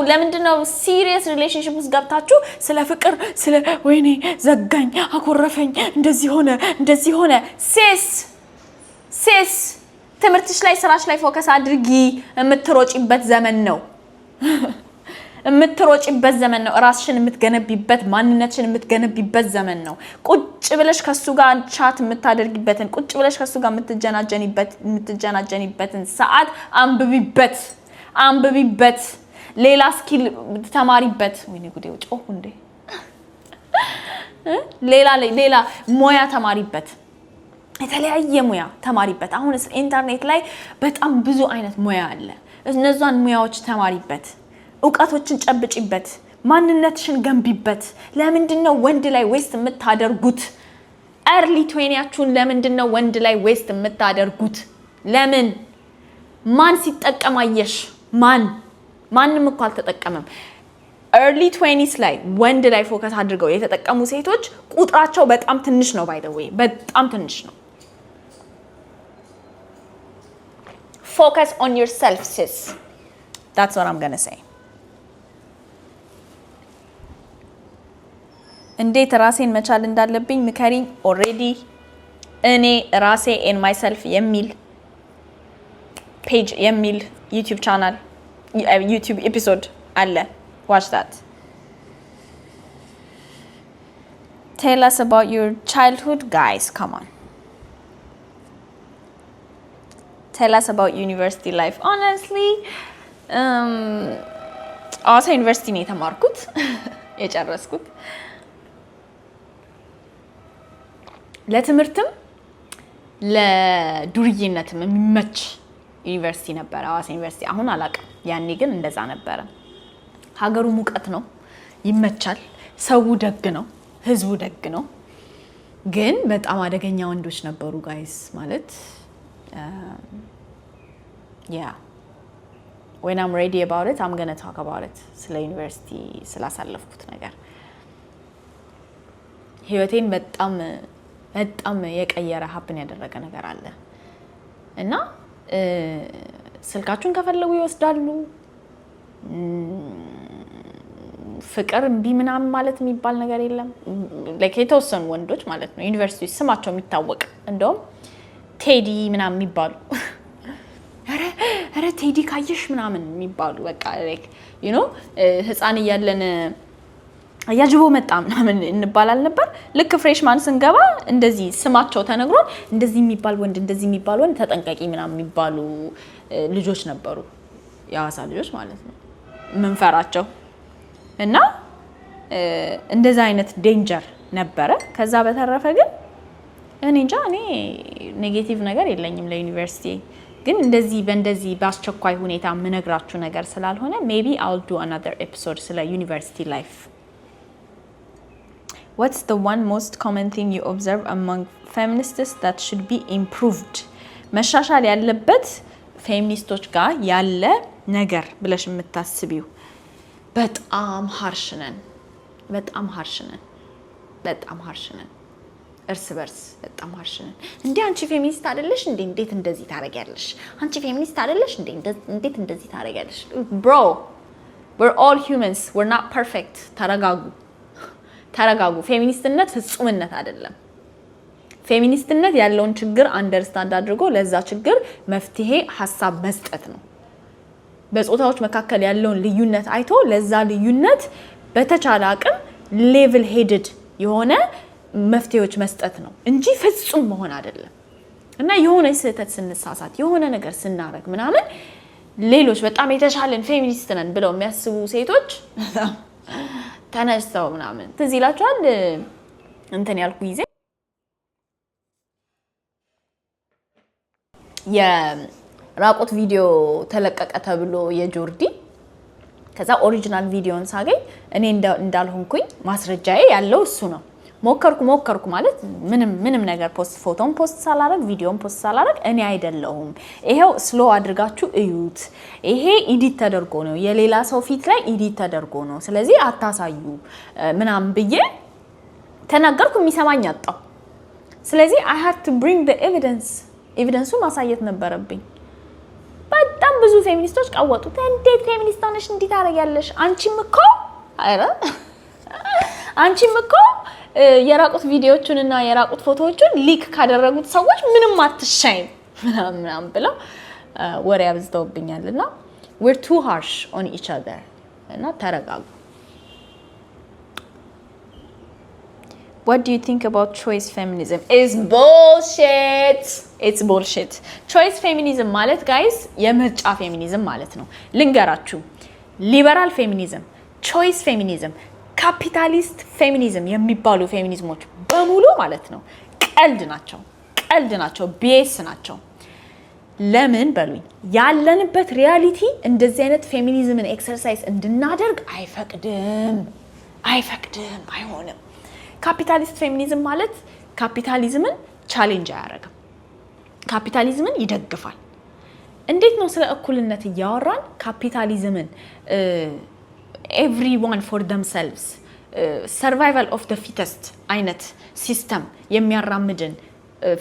ለምንድነው serious relationship ውስጥ ገብታችሁ ስለ ፍቅር ስለ ወይኔ ዘጋኝ አኮረፈኝ እንደዚህ ሆነ ሴስ ትምርትሽ ላይ ስራሽ ላይ ፎከስ አድርጊ የምትሮጪበት ዘመን ነው ራስሽን የምትገነቢበት ማንነትሽን የምትገነቢበት ዘመን ነው ቁጭ ብለሽ ከሱ ጋር ቻት የምታደርጊበትን ቁጭ ብለሽ ከሱ ጋር የምትጀናጀኒበትን ሰዓት አንብቢበት ሌላ ስኪል ተማሪበት ወይኔ ጉዴ ጮሁ እንዴ ሌላ ሙያ ተማሪበት የተለያየ ሙያ ተማሪበት አሁን ኢንተርኔት ላይ በጣም ብዙ አይነት ሙያ አለ እነዛን ሙያዎች ተማሪበት ዕውቀቶችን ጨብጪበት ማንነትሽን ገንቢበት ለምንድነው ወንድ ላይ ዌስት የምታደርጉት early 20ያችሁን ለምንድነው ወንድ ላይ ዌስት የምታደርጉት ለምን ማን ሲጠቀም አየሽ ማንንም እኮ አልተጠቀመም early 20s ላይ ወንድ ላይ ፎከስ አድርገው የተጠቀሙ ሴቶች ቁጥራቸው በጣም ትንሽ ነው by the way በጣም ትንሽ ነው focus on yourself sis that's what I'm going to say እንዴት ራሴን መቻል እንዳለብኝ ምከሪኝ already እኔ ራሴ and myself የሚል page የሚል YouTube channel YouTube episode አለ watch that tell us about your childhood guys come on tell us about university life honestly አዋሳ ዩኒቨርሲቲ ነው የተማርኩት የጨረስኩት ለትምህርትም ለዱርዬነትም የሚመች ዩኒቨርሲቲ ነበር አዋሳ ዩኒቨርሲቲ አሁን አላቀም ያኔ ግን እንደዛ ነበር ሀገሩ ሙቀት ነው ይመቻል ሰው ደግ ነው ህዝቡ ደግ ነው ግን በጣም አደገኛ ወንዶች ነበሩ ጋይስ ማለት yeah when I'm ready about it I'm going to talk about it ስለ ዩኒቨርሲቲ ስላሳለፍኩት ነገር ህይወቴን በጣም የቀየረ ሀፕን ያደረገ ነገር አለ እና ስልካችሁን ከፈለጉ ይወስዳሉ ፍቅር እምቢ ምናምን ማለት የሚባል ነገር የለም like የተወሰኑ ወንዶች ማለት ነው ዩኒቨርሲቲ ስማቸው የሚታወቅ እንደውም ቴዲ ምናምን የሚባሉ አረ ቴዲ ካየሽ ምናምን የሚባሉ በቃ like you know ህፃን እያለን ያጅቦ መጣ ምናምን እንባላል ነበር ልክ ፍሬሽማን ስንገባ እንደዚህ ስማቸው ተነግሮን እንደዚህ የሚባል ወንድ ተጠንቀቂ ምናምን የሚባሉ ልጆች ነበሩ ያዋሳ ልጆች ማለት ነው መንፈራቸው እና እንደዛ አይነት ዴንጀር ነበረ ከዛ በተረፈ ግን እኔ ኔጌቲቭ ነገር የለኝም ለዩኒቨርሲቲ ግን እንደዚህ ባስቸኳይ ሁኔታ ምነግራችሁ ነገር ስላልሆነ maybe I'll do another episode ስለ university life What's the one most common thing you observe among feminists that should be improved? መሻሻል ያለበት ፌሚኒስቶች ጋር ያለ ነገር ብለሽ የምታስቢው በጣም harsh ነን እርስ በርስ በጣም harsh ነን እንዴ አንቺ ፌሚኒስት አይደለሽ እንዴ እንዴት እንደዚህ ታረጋለሽ አንቺ ፌሚኒስት አይደለሽ እንዴ እንዴት እንደዚህ ታረጋለሽ bro we're all humans we're not perfect ተረጋጉ ፌሚኒስትነት ፍጹምነት አይደለም ፌሚኒስትነት ያለውን ችግር አንደርስታንድ አድርጎ ለዛ ችግር መፍትሄ ሐሳብ መስጠት ነው በጾታዎች መካከል ያለውን ልዩነት አይቶ ለዛ ልዩነት በተቻለ አቅም ሌቭል ሄድድ የሆነ መፍትሄዎች መስጠት ነው እንጂ ፍጹም መሆን አይደለም እና የሆነ ስህተት ስንሳሳት የሆነ ነገር ስናረግ ምናምን ሌሎች በጣም የተሻለን ፌሚኒስት ነን ብለው የሚያስቡ ሴቶች ተነስተው ምናምን ትዝ ይላችኋል እንትን ያልኩ ጊዜ የራቆት ቪዲዮ ተለቀቀ ተብሎ የጆርዲ ከዛ ኦሪጂናል ቪዲዮን ሳገኝ እኔ እንዳልሆንኩኝ ማስረጃዬ ያለው እሱ ነው ሞከርኩ ማለት ምንም ነገር ፎቶን ፖስት ሳላረግ ቪዲዮን ፖስት ሳላረግ እኔ አይደለሁም ይሄው ስሎ አድርጋችሁ እዩት ይሄ ኤዲት ተደርጎ ነው የሌላ ሰው ፊት ላይ ኤዲት ተደርጎ ነው ስለዚህ አታሳዩ ምናምን ብዬ ተናገርኩ የሚሰማኝ አጣው ስለዚህ I had to bring the evidence ማሳየት ነበረብኝ በጣም ብዙ ፌሚኒስቶች ቀወጡት እንዴት ፌሚኒስት ሆነሽ እንዴት ታረጋለሽ አንቺም እኮ የራቁት ቪዲዮዎቹንና የራቁት ፎቶዎቹን ሊክ ካደረጉት ሰዎች ምንም አትሻይም ምናምን ብለው ወሬ ያብዝተውብኛልና we're too harsh on each other እና ተረጋጉ What do you think about choice feminism? It's bullshit. It's bullshit. Choice feminism ማለት guys የምርጫ ፌሚኒዝም ማለት ነው ልንገራችሁ ሊበራል ፌሚኒዝም choice feminism ካፒታሊስት ፌሚኒዝም የሚባሉ ፌሚኒዝሞች በሙሉ ማለት ነው ቀልድ ናቸው ቢኤስ ናቸው ለምን በሉኝ ያለንበት ሪያሊቲ እንደዚህ አይነት ፌሚኒዝምን ኤክሰርሳይዝ እንድናደርግ አይፈቅድም አይሆንም ካፒታሊስት ፌሚኒዝም ማለት ካፒታሊዝምን ቻሌንጅ አያረጋም ካፒታሊዝምን ይደግፋል እንዴት ነው ስለ እኩልነት ያወራን ካፒታሊዝምን everyone for themselves survival of the fittest አይነት ሲስተም የሚያራምድን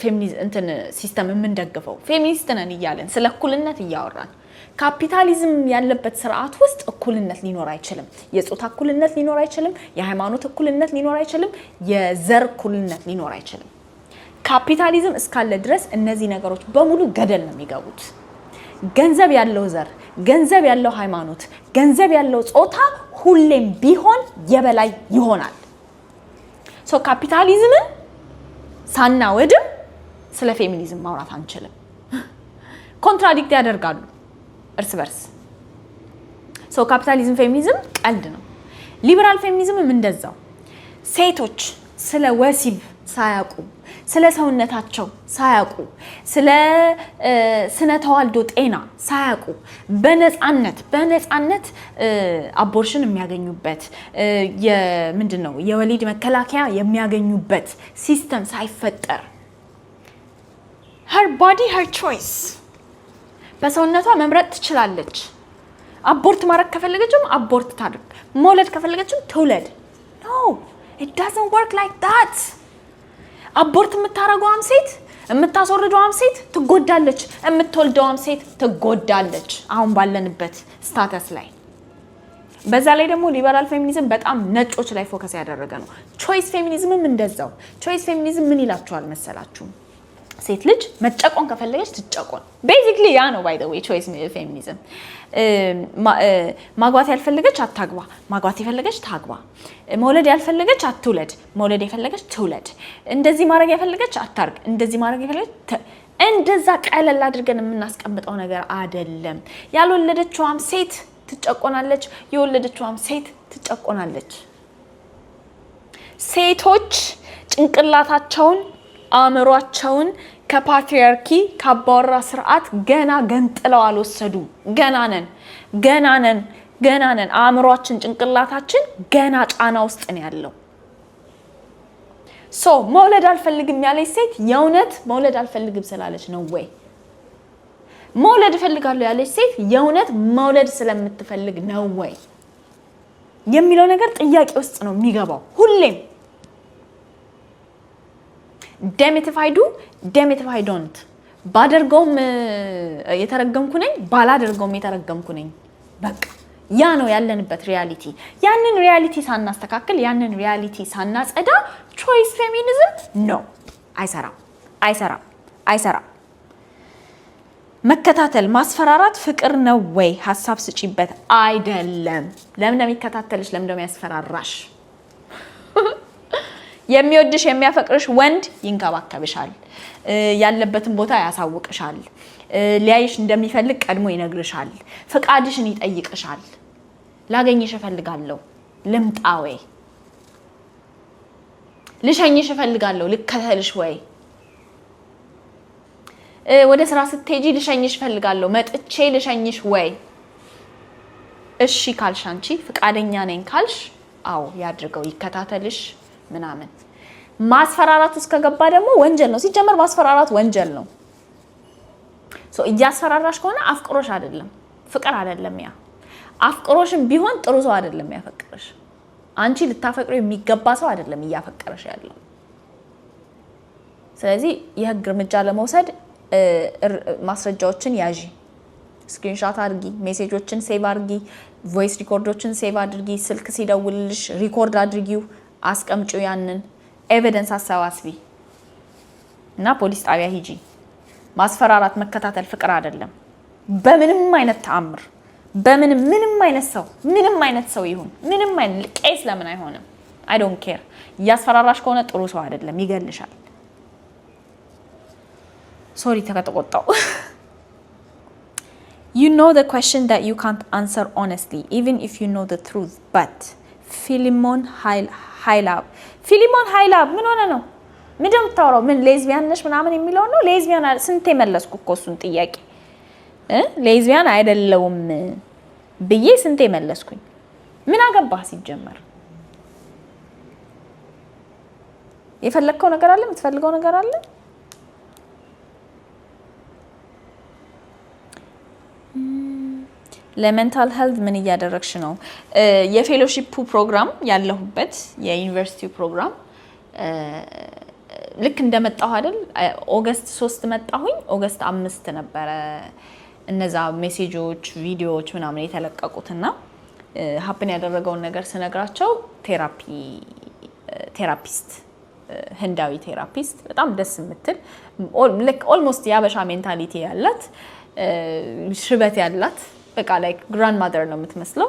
ፌሚኒዝም እንትን ሲስተም የምንደግፈው ፌሚኒስት ነን ይያለን ስለ እኩልነት ያወራን ካፒታሊዝም ያለበት ስርዓት ውስጥ እኩልነት ሊኖር አይችልም የጾታ እኩልነት ሊኖር አይችልም የሃይማኖት እኩልነት ሊኖር አይችልም የዘር እኩልነት ሊኖር አይችልም ካፒታሊዝም እስካለ ድረስ እነዚህ ነገሮች በሙሉ ገደል ነው የሚገቡት ገንዘብ ያለው ዘር ገንዘብ ያለው ሃይማኖት ገንዘብ ያለው ጾታ ሁሌም ቢሆን የበላይ ይሆናል ሶ ካፒታሊዝምን ሳናወድም ስለ ፌሚኒዝም ማውራት አንችልም ኮንትራዲክት ያደርጋሉ እርስ በርስ ሶ ካፒታሊዝም ፌሚኒዝም ቀልድ ነው ሊበራል ፌሚኒዝምም እንደዛው ሴቶች ስለ ወሲብ ሳያቁ ስለ ሰውነታቸው ሳያቁ ስለ ስነ ተዋልዶ ጤና ሳያቁ በነፃነት አቦርሽን የሚያገኙበት ምንድነው የወሊድ መከላከያ የሚያገኙበት ሲስተም ሳይፈጠር her body her choice በሰውነቷ መምረጥ ትችላለች አቦርት ማድረግ ከፈለገችም አቦርት ታድርግ መውለድ ከፈለገችም ትውለድ no it doesn't work like that አቦርት የምታረጋውም ሴት የምታስወርደውም ሴት ትጎዳለች የምትወልደውም ሴት ትጎዳለች አሁን ባለንበት ስታተስ ላይ በዛ ላይ ደግሞ ሊበራል ፌሚኒዝም በጣም ነጮች ላይ ፎከስ ያደረገ ነው ቾይስ ፌሚኒዝምም እንደዛው ቾይስ ፌሚኒዝም ምን ይላችኋል መሰላችሁ ሴት ልጅ መጨቆን ከፈለገች ትጨቆን ቤዚክሊ ያ ነው ባይ ዘ ዌይ ቾይስ ፌሚኒዝም ማግባት ያልፈለገች አታግባ ማግባት የፈለገች ታግባ መውለድ ያልፈለገች አትውለድ መውለድ የፈለገች ትውለድ እንደዚህ ማድረግ ያልፈለገች አታርግ እንደዚህ ማድረግ የፈለገች እንደዛ ቀለል አድርገን የምናስቀምጠው ነገር አይደለም ያልወለደችዋም ሴት ትጨቆናለች የወለደችዋም ሴት ትጨቆናለች ሴቶች ጭንቅላታቸውን አእምሯቸውን ከፓትሪያርኪ ካባወራ ስርዓት ገና ገንጥለው አልወሰዱ ገና ነን አእምሯችን ጭንቅላታችን ገና ጫና ውስጥ ነው ያለው ሶ መውለድ አልፈልግም ያለች ሴት የእውነት መውለድ አልፈልግም ስላለች ነው ወይ መውለድ ፈልጋለሁ ያለች ሴት የእውነት መውለድ ስለምትፈልግ ነው ወይ የሚለው ነገር ጥያቄ ውስጥ ነው የሚገባው ሁሌም damn it if I do damn it if I don't ባደርገውም የተረገምኩ ነኝ ባላደርገውም የተረገምኩ ነኝ በቃ ያ ነው ያለንበት ሪያሊቲ ያንን ሪያሊቲ ሳናስተካክል ያንን ሪያሊቲ ሳናጸዳ ቾይስ ፌሚኒዝም ነው አይሰራም መከታተል ማስፈራራት ፍቅር ነው ወይ ሐሳብ ስጪበት አይደለም ለምን እንደሚከታተልሽ ለምን እንደሚያስፈራራሽ የሚወድሽ የሚያፈቅርሽ ወንድ ይንከባከብሻል ያለበትን ቦታ ያሳውቅሻል ሊያይሽ እንደሚፈልግ ቀድሞ ይነግርሻል ፍቃድሽን ይጠይቅሻል ላገኝሽ እፈልጋለሁ ልምጣ ወይ ልሸኝሽ እፈልጋለሁ ልከተልሽ ወይ ወደ ስራ ስትሄጂ ልሸኝሽ እፈልጋለሁ መጥቼ ልሸኝሽ ወይ እሺ ካልሽ አንቺ ፍቃደኛ ነኝ ካልሽ አው ያድርገው ይከታተልሽ ምናምን ማስፈራራት ውስጥ ከገባ ደግሞ ወንጀል ነው ሲጀመር ማስፈራራት ወንጀል ነው ሶ እያስፈራራሽ ከሆነ አፍቅሮሽ አይደለም ፍቅር አይደለም ያ አፍቅሮሽም ቢሆን ጥሩ ሰው አይደለም ያፈቅርሽ አንቺ ልታፈቅሪው የሚገባ ሰው አይደለም ያፈቅርሽ ያለው ስለዚህ የህግ እርምጃ ለመውሰድ ማስረጃዎችን ያዢ ስክሪንሾት አድርጊ ሜሴጆችን ሴቭ አድርጊ ቮይስ ሪኮርዶችን ሴቭ አድርጊ ስልክ ሲደውልልሽ ሪኮርድ አድርጊው አስቀምጪው ያንን ኤቪደንስ አሰባስቢ እና ፖሊስ ጣቢያ ሂጂ ማስፈራራት መከታተል ፍቅር አይደለም በምንም አይነት ተአምር ምንም አይነት ሰው ይሁን ምንም አይነት ቄስ ለምን አይሆንም I don't care ያስፈራራሽ ከሆነ ጥሩ ሰው አይደለም ይገልሻል ሶሪ ተቀጣጣው You know the question that you can't answer honestly, even if you know the truth. But Philemon Hylab. ምን ሆነ ነው? ምንድነው የምታወራው? ምን ሌዝቢያን ነሽ ምናምን የሚለው ነው? ሌዝቢያን ስንቴ መለስኩ እኮ እሱን ጥያቄ ሌዝቢያን አይደለውም ብዬ ስንቴ መለስኩኝ? ምን አገባህ ሲጀመር? የፈለከው ነገር አለ? የምትፈልገው ነገር አለ? ለሜንታል ሄልዝ ምን እያደረግሽ ነው የፌሎሺፕ ፕሮግራም ያለሁበት የዩኒቨርሲቲ ፕሮግራም ልክ እንደመጣሁ አይደል ኦገስት 3 መጣሁኝ ኦገስት 5 ነበር እነዛ ሜሴጆች ቪዲዮዎች ምናምን የተለቀቁትና ሀፕን ያደረገውን ነገር ስነግራቸው ቴራፒስት ህንዳዊ ቴራፒስት በጣም ደስ የምትል like almost ያበሻ ሜንታሊቲ ያላት ሽበት ያላት በቃ like grandmother ነው የምትመስለው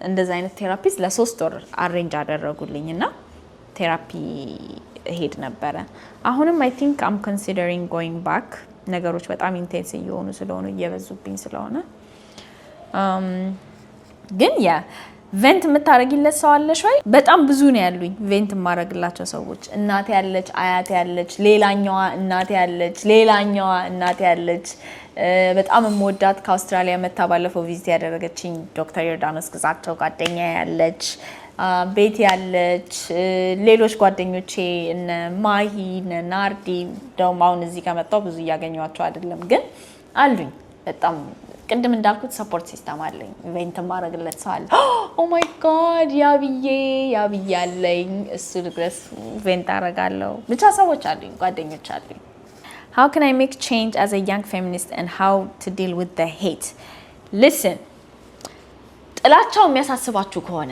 እንደዛ አይነት ቴራፒስት ለ3 ወር አሬንጅ አደረጉልኝና ቴራፒ ሄድ ነበር አሁንም I think I'm considering going back ነገሮች በጣም ኢንቴንስ እየሆኑ ስለሆነ እየበዙብኝ ስለሆነ ግን ያ ቬንት የምታረጊለት ሰው አለሽ ወይ በጣም ብዙ ነው ያሉኝ ቬንት ማረግላቸው ሰዎች እናቴ ያለች አያቴ ያለች ሌላኛዋ እናቴ ያለች በጣም የምወዳት ከአውስትራሊያ መታ ባለፈው ቪዚት ያደረገችኝ ዶክተር ዮርዳኖስ ግዛቸው ጓደኛ ያለች ቤት ያለች ሌሎች ጓደኞቼ እነ ማሂ እነ ናርዲ ደውም አሁን እዚህ ከመጣው ብዙ ያገኘዋቸው አይደለም ግን አሉኝ በጣም ቅድም እንዳልኩት ሰፖርት ሲስተም አለኝ ኢቨንት ማረግለት ሰው አለ ኦ ማይ ጋድ ያብዬ አለኝ እሱ ድረስ ኢቨንት አረጋለሁ ብቻ ሰዎች አሉኝ ጓደኞች አሉኝ How can I make change as a young feminist and how to deal with the hate? Listen. ጥላቻው የሚያሳስባችሁ ከሆነ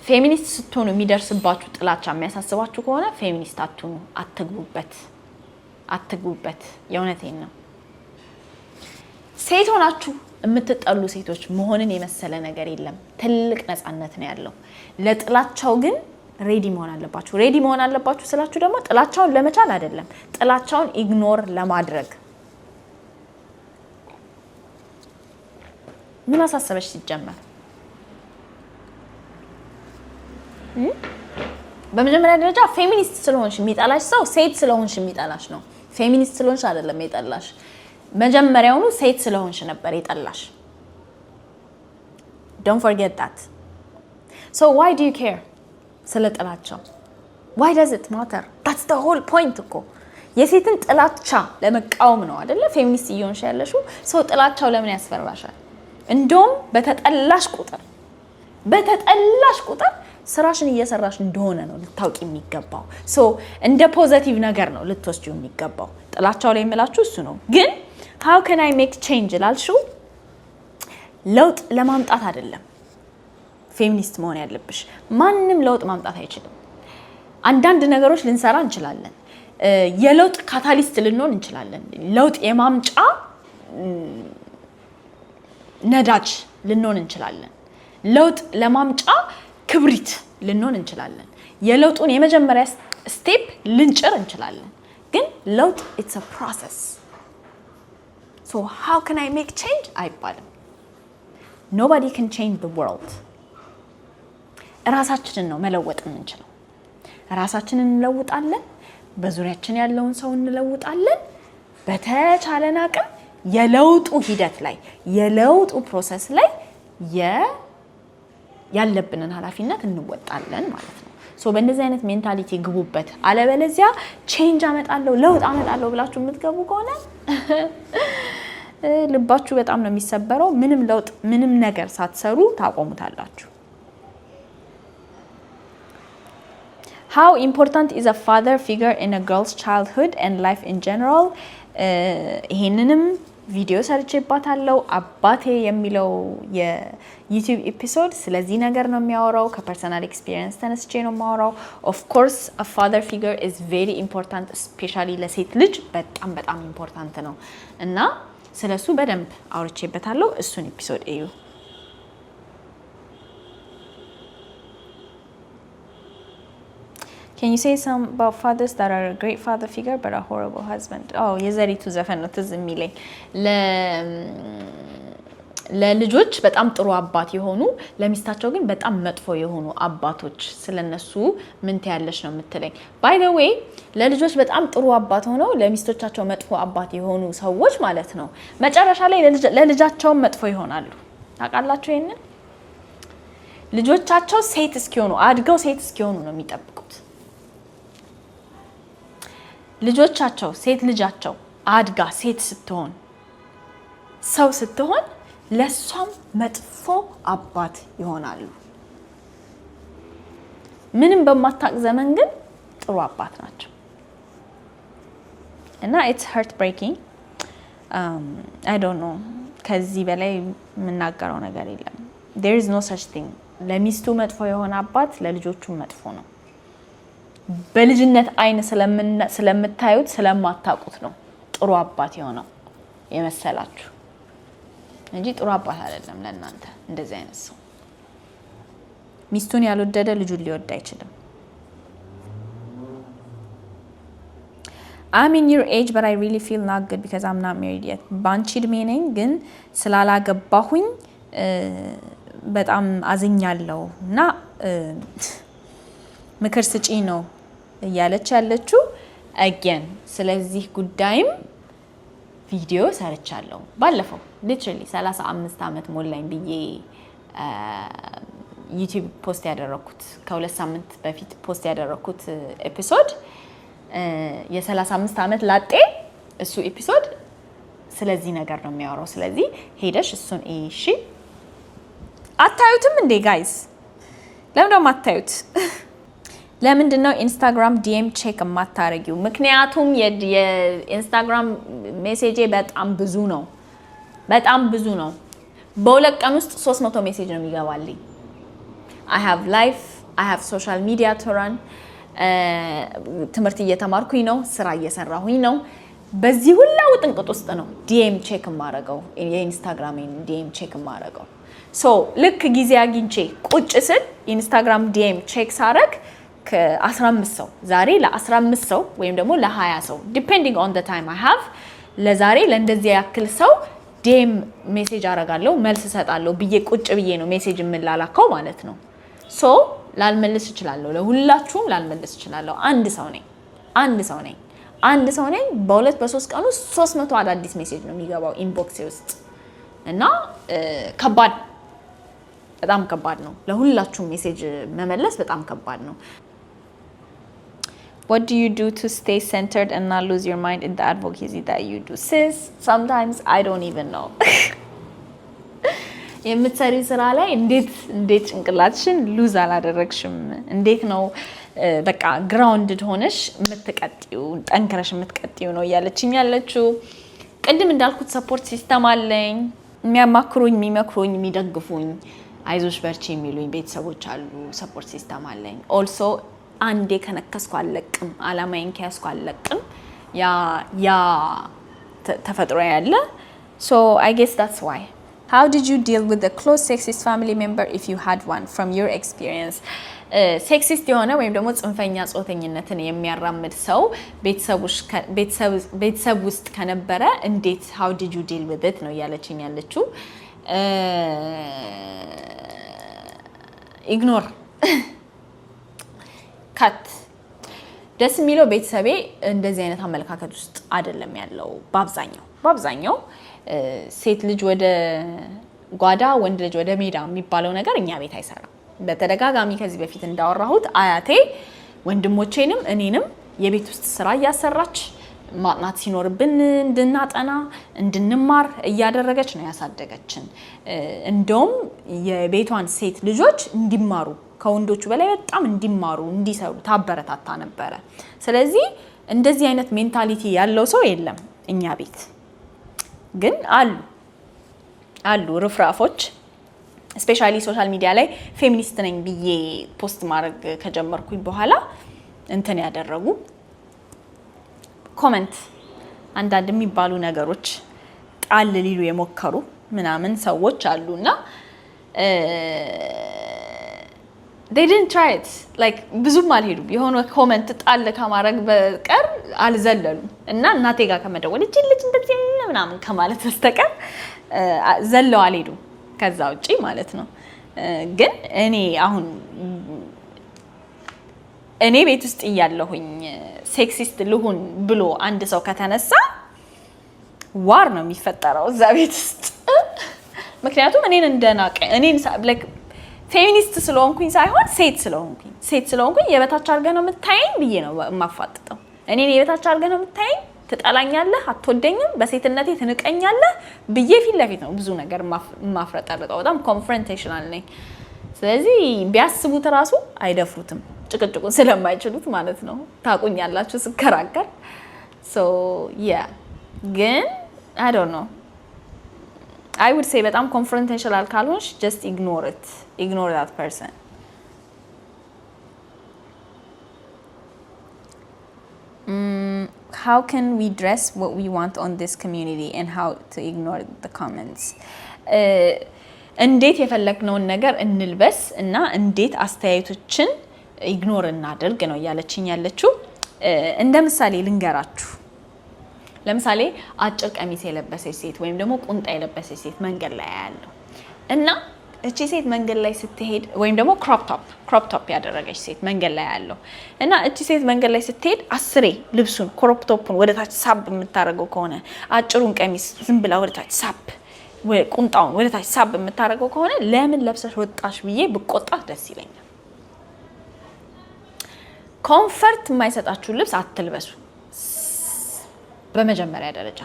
ፌሚኒስት ስትሆኑ የሚደርስባችሁ ጥላቻ የሚያሳስባችሁ ከሆነ ፌሚኒስት አትሁኑ አትግቡበት የእውነቴን ነው ሴት ሆናችሁ የምትጠሉ ሴቶች መሆንን የመሰለ ነገር የለም ትልቅ ነፃነት ነው ያለው ለጥላቻው ግን ሬዲ መሆን አለባችሁ ስላችሁ ደግሞ ጥላቻውን ለመቻል አይደለም ጥላቻውን ኢግኖር ለማድረግ ምን አሳሰበሽ ሲጀመር በመጀመሪያ ደረጃ ፌሚኒስት ስለሆንሽ የሚጣላሽ ሰው ሴት ስለሆንሽ የሚጣላሽ ነው ፌሚኒስት ስለሆንሽ አይደለም የጣላሽ መጀመሪያውኑ ሴት ስለሆንሽ ነበር የጣላሽ Don't forget that So why do you care ስለጥላቻው Why does it matter That's the whole point እኮ የሴትን ጥላቻ ለመቃወም ነው አይደለ ፌሚኒስት እየሆንሽ ያለሽው ሰው ጥላቻው ለምን ያስፈራሻል እንደውም በተጠላሽ ቁጥር ስራሽን እየሰራሽ እንደሆነ ነው ልታውቂ የሚገባው ሶ እንደ ፖዚቲቭ ነገር ነው ልትወስጂው የሚገባው ጥላቻው ላይ የምላችሁ እሱ ነው ግን how can I make change ላልሽው ለውጥ ለማምጣት አይደለም ፌሚኒስት መሆን ያለብሽ ማንንም ለውጥ ማምጣት አይችልም አንዳንድ ነገሮች ልንሰራ እንችላለን የለውጥ ካታሊስት ልንሆን እንችላለን ለውጥ የማምጫ ነዳጅ ልንሆን እንችላለን ለውጥ ለማምጫ ክብሪት ልንሆን እንችላለን የለውጡን የመጀመሪያ ስቴፕ ልንጭር እንችላለን ግን ለውጥ it's a process so how can I make change አይባልም nobody can change the world ራሳችንን ነው መለወጥ የምንችለው ራሳችንን እንለውጣለን በዙሪያችን ያለውን ሰው እንለውጣለን በተቻለን አቅም የለውጡ ሂደት ላይ የለውጡ ፕሮሰስ ላይ ያለብንን ኃላፊነት እንወጣለን ማለት ነው ሶ በእንደዚህ አይነት ሜንታሊቲ ግቡበት አለበለዚያ ቼንጅ አመጣለሁ ለውጥ አመጣለሁ ብላችሁ የምትገቡ ከሆነ ልባችሁ በጣም ነው የሚሰበረው ምንም ለውጥ ምንም ነገር ሳትሰሩ ታቆሙታላችሁ How important is a father figure in a girl's childhood and life in general? ይሄንንም ቪዲዮ ሰርቼባታለሁ አባቴ የሚለው የዩቲዩብ ኤፒሶድ ስለዚህ ነገር ነው የሚያወራው ከፐርሰናል ኤክስፒሪየንስ ተነስቼ ነው የሚያወራው of course a father figure is very important especially ለሴት ልጅ በጣም በጣም ኢምፖርታንት ነው እና ስለሱ በደንብ አውርቼበታለሁ እሱን ኤፒሶድ እዩ Can you say some about fathers that are a great father figure but a horrible husband? Oh, የዘሪቱ ዘፈን ነው ትዝ የሚለኝ ለልጆች በጣም ጥሩ አባት የሆኑ ለሚስታቸው ግን በጣም መጥፎ የሆኑ አባቶች ስለነሱ ምን ትያለሽ ነው የምትለኝ by the way ለልጆች በጣም ጥሩ አባት ሆነው ለሚስቶቻቸው መጥፎ አባት የሆኑ ሰዎች ማለት ነው መጨረሻ ላይ ለልጃቸው መጥፎ ይሆናሉ ታውቃላችሁ ይሄንን ልጆቻቸው ሴት እስኪሆኑ አድገው ሴት እስኪሆኑ ነው የሚጠብቁት ልጆቻቸው ሴት ልጃቸው አድጋ ሴት ስትሆን ሰው ስትሆን ለሷም መጥፎ አባት ይሆናሉ ምንም በማታቅ ዘመን ግን ጥሩ አባት ናቸው እና it's heartbreaking I don't know ከዚህ በላይ የምናገረው ነገር የለም there is no such thing ለሚስቱ መጥፎ የሆነ አባት ለልጆቹ መጥፎ ነው በልጅነት አይን ስለምታዩት ስለማታቁት ነው ጥሩ አባት የሆነው የመሰላችሁ እንጂ ጥሩ አባት አይደለም ለእናንተ እንደዚህ አይነት ሰው ሚስቱን ያልወደደ ልጁን ሊወድ አይችልም I'm in your age but I really feel not good because I'm not married yet ባንቺ እድሜ ነኝ ግን ስላላገባሁኝ በጣም አዝኛለሁ እና ምክር ስጪ ነው እያለች ያለችው again ስለዚህ ጉዳይም ቪዲዮ ሰርቻለሁ ባለፈው literally 35 አመት ሞላኝ ብዬ ዩቲዩብ ፖስት ያደረኩት ከሁለት ሳምንት በፊት ፖስት ያደረኩት ኤፒሶድ የ35 አመት ላጤ እሱ ኤፒሶድ ስለዚህ ነገር ነው የሚያወራው ስለዚህ ሄደሽ እሱን እሺ አታዩትም እንዴ ጋይስ ለምን ነው ማታዩት ለምንድነው ኢንስታግራም ዲኤም ቼክ ማታረጊው ምክንያቱም የኢንስታግራም ሜሴጅ በጣም ብዙ ነው በሁለት ቀን ውስጥ 300 ሜሴጅ ነው የሚገባልኝ I have life I have social media to run ትምህርት እየተማርኩኝ ነው ስራ እየሰራሁኝ ነው በዚህ ሁሉ ጥንቅጥ ውስጥ ነው ዲኤም ቼክ ማረጋው የኢንስታግራምን ዲኤም ቼክ ማረጋው ሶ ልክ ጊዜ አግኝቼ ቁጭ ስል ኢንስታግራም ዲኤም ቼክ ሳረግ ከ15 ሰው ዛሬ ለ15 ሰው ወይም ደግሞ ለ20 ሰው depending on the time I have ለዛሬ ለእንደዚህ ያክል ሰው ዲኤም ሜሴጅ አረጋለሁ መልስ ሰጣለሁ ብዬ ቁጭ ብዬ ነው ሜሴጅ የምላላከው ማለት ነው ሶ ላልመልስ እችላለሁ ለሁላችሁም ላልመልስ እችላለሁ አንድ ሰው ነኝ በሁለት በሶስት ቀን ውስጥ 300 አዳዲስ ሜሴጅ ነው የሚገባው ኢንቦክስ ውስጥ እና በጣም ከባድ ነው ለሁላችሁም ሜሴጅ መመለስ በጣም ከባድ ነው What do you do to stay centered and not lose your mind in the advocacy that you do? Sis, sometimes I don't even know. የምትሰሪ ስራ ላይ እንዴት ጭንቅላትሽን ሉዝ አላደረግሽም እንዴት ነው በቃ ግራውንድድ ሆነሽ የምትቀጥዩ ጠንክረሽ የምትቀጥዩ ነው ያለችኝ ያለችው ቅድም እንዳልኩት ሰፖርት ሲስተም አለኝ የሚያማክሩኝ የሚመክሩኝ የሚደግፉኝ አይዞሽ በርቺ የሚሉኝ ቤተሰቦች አሉ ሰፖርት ሲስተም አለኝ also አንዴ ከነከስኩ አለቅም አላማዬን ከያዝኩ አለቅም ያ ተፈጥሮ ያለ so I guess that's why How did you deal with a close sexist family member if you had one from your experience? ሴክሲስት የሆነ ወይም ደግሞ ጽንፈኛ ጾተኝነትን የሚያራምድ ሰው ቤተሰብ ውስጥ ከነበረ እንዴት how did you deal with it ነው ያለችኝ ያለችው ኢግኖር ካት ደስ የሚለው ቤተሰቤ እንደዚህ አይነት አመለካከት ውስጥ አይደለም ያለው በአብዛኛው ሴት ልጅ ወደ ጓዳ ወንድ ልጅ ወደ ሜዳ የሚባለው ነገር እኛ ቤት አይሰራም በተደጋጋሚ ከዚህ በፊት እንዳወራሁት አያቴ ወንድሞቼንም እኔንም የቤት ውስጥ ስራ ያሰራች ማጥናት ሲኖርብን እንድናጠና እንድንማር እያደረገች ነው ያሳደገችን እንደውም የቤቷን ሴት ልጆች እንዲማሩ ከወንዶቹ በላይ በጣም እንዲማሩ እንዲሰሩ ታበረታታ ነበር ስለዚህ እንደዚህ አይነት ሜንታሊቲ ያለው ሰው የለም እኛ ቤት ግን አሉ ርፍራፎች ስፔሻሊ ሶሻል ሚዲያ ላይ ፌሚኒስት ነኝ ብዬ ፖስት ማድረግ ከጀመርኩኝ በኋላ እንትን ያደረጉ ኮሜንት አንዳንድ የሚባሉ ነገሮች ጣል ሊሉ የሞከሩ ምናምን ሰዎች አሉና they didn't try it like ብዙም አልሄዱም የሆነ ኮሜንት ጣል ከማድረግ በቀር አልዘለሉም እና እናቴ ጋር ከመደወል እቺ ልጅ እንደዚህ ምናምን ከማለት በስተቀር ዘለው አልሄዱም ከዛ ውጪ ማለት ነው ግን እኔ ቤት ውስጥ እያለሁኝ ሴክሲስት ልሁን ብሎ አንድ ሰው ከተነሳ ዋር ነው የሚፈጠረው እዛ ቤት ውስጥ ምክንያቱም እኔን like ፌሚኒስት ስለሆንኩኝ ሳይሆን ሴት ስለሆንኩኝ የበታች አርገ ነው የምታየኝ ብዬ ነው ማፋጥጠው እኔን የበታች አርገ ነው የምታየኝ ትጣላኛለህ አትወደኝም በሴትነቴ ትንቀኛለህ ብዬ ፊት ለፊት ነው ብዙ ነገር ማፍረጠርጠው በጣም ኮንፍሮንቴሽናል ነኝ ስለዚህ ቢያስቡት ራሱ አይደፍሩትም ጭቅጭቁን ስለማይችሉት ማለት ነው ታቁኛላችሁ ስከራከር so yeah ግን I don't know I would say በጣም confrontational ካልሆንሽ just ignore that person how can we dress what we want on this community and how to ignore the comments እንዴት የፈለግነውን ነገር እንልበስ እና እንዴት አስተያየቶችን ኢግኖር እናድርግ ነው ያለችኝ ያለችው እንደ ምሳሌ ልንገራችሁ ለምሳሌ አጭር ቀሚስ የለበሰች ሴት ወይም ደግሞ ቁንጣ የለበሰች ሴት መንገድ ላይ ያለው እና እቺ ሴት መንገድ ላይ ስትሄድ ወይም ደግሞ ክሮፕ ቶፕ ያደረገች ሴት መንገድ ላይ ያለው እና እቺ ሴት መንገድ ላይ ስትሄድ አስሬ ልብሱን ክሮፕ ቶፑን ወደታች ሳብ የምታረገው ከሆነ አጭሩን ቀሚስ ዝም ብላ ወደታች ሳብ ቁንጣውን ወደታች ሳብ የምታረገው ከሆነ ለምን ለብሰሽ ወጣሽ ብዬ ብቆጣት ደስ ይለኛል ኮምፈርት የማይሰጣችሁ ልብስ አትልበሱ በመጀመሪያ ደረጃ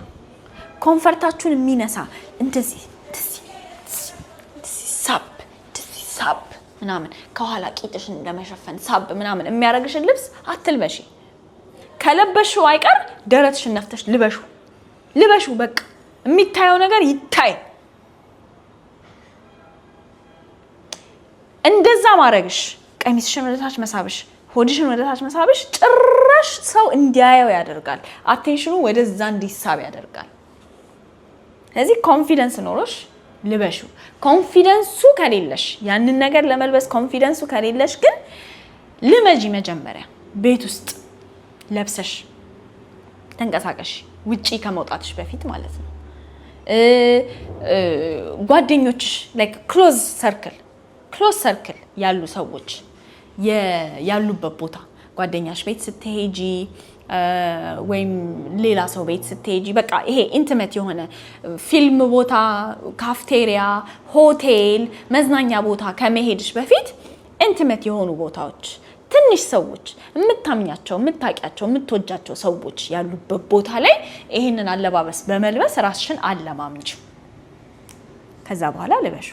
ኮምፈርታችሁን የሚነሳ እንደዚህ ሳብ ምናምን ከኋላ ቂጥሽን ለመሸፈን ሳብ ምናምን የሚያረግሽን ልብስ አትልበሺ ከለበሽው አይቀር ደረትሽን ነፍተሽ ልበሹ በቃ የሚታየው ነገር ይታይ እንደዛ ማረግሽ ቀሚስሽን ወደታች መሳብሽ ሆድሽን ወደታች መሳብሽ ጭራሽ ሰው እንዲያየው ያደርጋል አቴንሽኑ ወደዛ እንዲሳብ ያደርጋል ስለዚህ ኮንፊደንስ ኖሮሽ ልበሹ ኮንፊደንሱ ከሌለሽ ያንን ነገር ለመልበስ ኮንፊደንሱ ከሌለሽ ግን ልመጂ መጀመሪያ ቤት ውስጥ ለብሰሽ ተንቀሳቀሽ ውጪ ከመውጣትሽ በፊት ማለት ነው ጓደኞችሽ like close circle ያሉ ሰዎች ያሉበት ቦታ ጓደኛሽ ቤት ስትሄጂ ወይም ሌላ ሰው ቤት ስትሄጂ በቃ ይሄ ኢንቲሜት የሆነ ፊልም ቦታ ካፍቴሪያ ሆቴል መዝናኛ ቦታ ከመሄድሽ በፊት ኢንቲሜት የሆኑ ቦታዎች ትንሽ ሰዎች የምታምኛቸው የምታቂያቸው የምትወጃቸው ሰዎች ያሉበት ቦታ ላይ ይሄንን አለባበስ በመልበስ ራስሽን አለማምጂ ከዛ በኋላ ልበሹ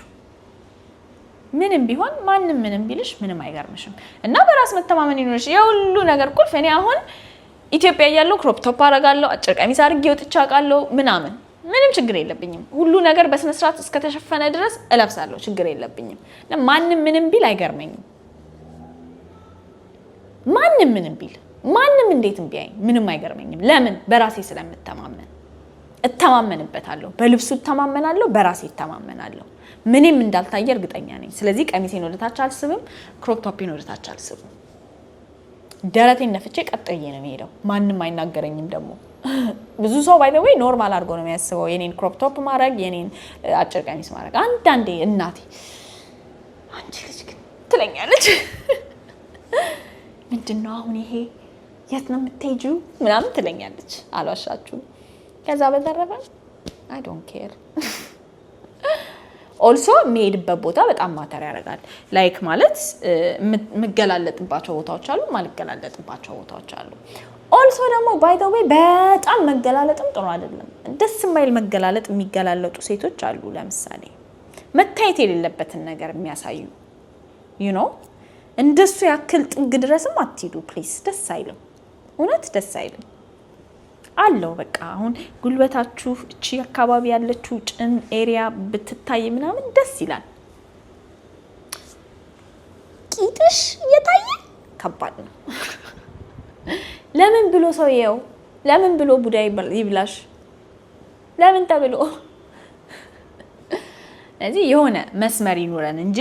ምንም ቢሆን ማንንም ምንም ቢልሽ ምንም አይገርምሽም እና በራስ መተማመን ይኖርሽ የሁሉ ነገር ቁልፍ እኔ አሁን ኢትዮጵያ ያለው ክሮፕ ቶፕ አረጋለሁ አጭር ቀሚስ አርጌ ወጥቻቃለሁ ምንም ችግር የለብኝም ሁሉ ነገር በስነ ስርዓት እስከ ተሸፈነ ድረስ እለብሳለሁ ችግር የለብኝም ማንንም ምንም ቢል አይገርመኝም ማንንም ምንም ቢል ማንንም እንዴትም ቢያይ ምንም አይገርመኝም ለምን በራሴ ስለምተማመን እተማመንበታለሁ በልብሱ እተማመናለሁ በራሴ እተማመናለሁ ምንም እንዳልታየ እርግጠኛ ነኝ ስለዚህ ቀሚሴን ወደታች አልስብም ክሮፕ ቶፔን ወደታች አልስብም ደረቴን ነፍቼ ቀጥዬ ነው የሚሄደው ማንንም አይናገረኝም ደግሞ ብዙ ሰው ባይ ዘ ዌይ ኖርማል አድርጎ ነው የሚያስበው የኔን ክሮፕ ቶፕ ማድረግ የኔን አጭር ቀሚስ ማድረግ አንዳንዴ እናቴ አንቺ ልጅ ግን ትለኛለች ምንድነው አሁን ይሄ የት ነው የምትሄጂው ምናምን ትለኛለች አልዋሻችሁም ከዛ በተረፈ I don't care also የሚሄድበት ቦታ በጣም ማተር ያደርጋል ላይክ ማለት መገላለጥባቸው ቦታዎች አሉ ማልገላለጥባቸው ቦታዎች አሉ also ደግሞ by the way በጣም መገላለጥም ጥሩ አይደለም ደስ የማይል መገላለጥ የሚገላለጡ ሴቶች አሉ ለምሳሌ መታየት የሌለበትን ነገር የሚያሳዩ you know እንደሱ ያክል ጥግ ድረስም አትሂዱ ፕሊዝ ደስ አይልም እውነት ደስ አይልም አለው በቃ አሁን ጉልበታችሁ እቺ አካባቢ ያለችው ጭን ኤሪያ ብትታይ ምናምን ደስ ይላል ቂጥሽ የታየ ከባድ ነው ለምን ብሎ ሰው ይየው ለምን ብሎ ቡዳይ ይብላሽ ለምን ተብሎ እዚህ የሆነ መስመር ይኖረን እንጂ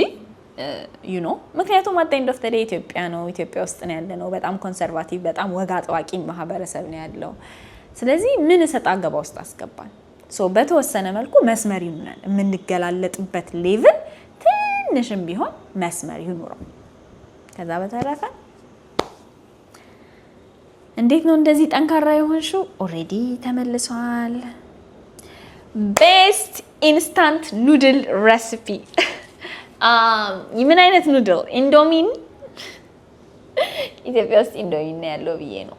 you know ምክንያቱም at the end of the day ኢትዮጵያ ነው ኢትዮጵያ ውስጥ ነው ያለነው በጣም ኮንሰርቫቲቭ በጣም ወግ አጥባቂ ማህበረሰብ ነው ያለው ስለዚህ ምን ሰጣ ገባ ውስጥ አስገባን ሶ በተወሰነ መልኩ መስመር ይኑረን የምንገላለጥበት ሌቭል ትንሽም ቢሆን መስመር ይኑረው ከዛ በተረፈ እንዴት ነው እንደዚህ ጠንካራ የሆንሽው ኦሬዲ ተመልሷል ቤስት ኢንስታንት ኑድል ሬሲፒ ምን አይነት ኑድል ኢንዶሚን ኢትዮጵያ ውስጥ ኢንዶሚን ነው ያለው ብዬ ነው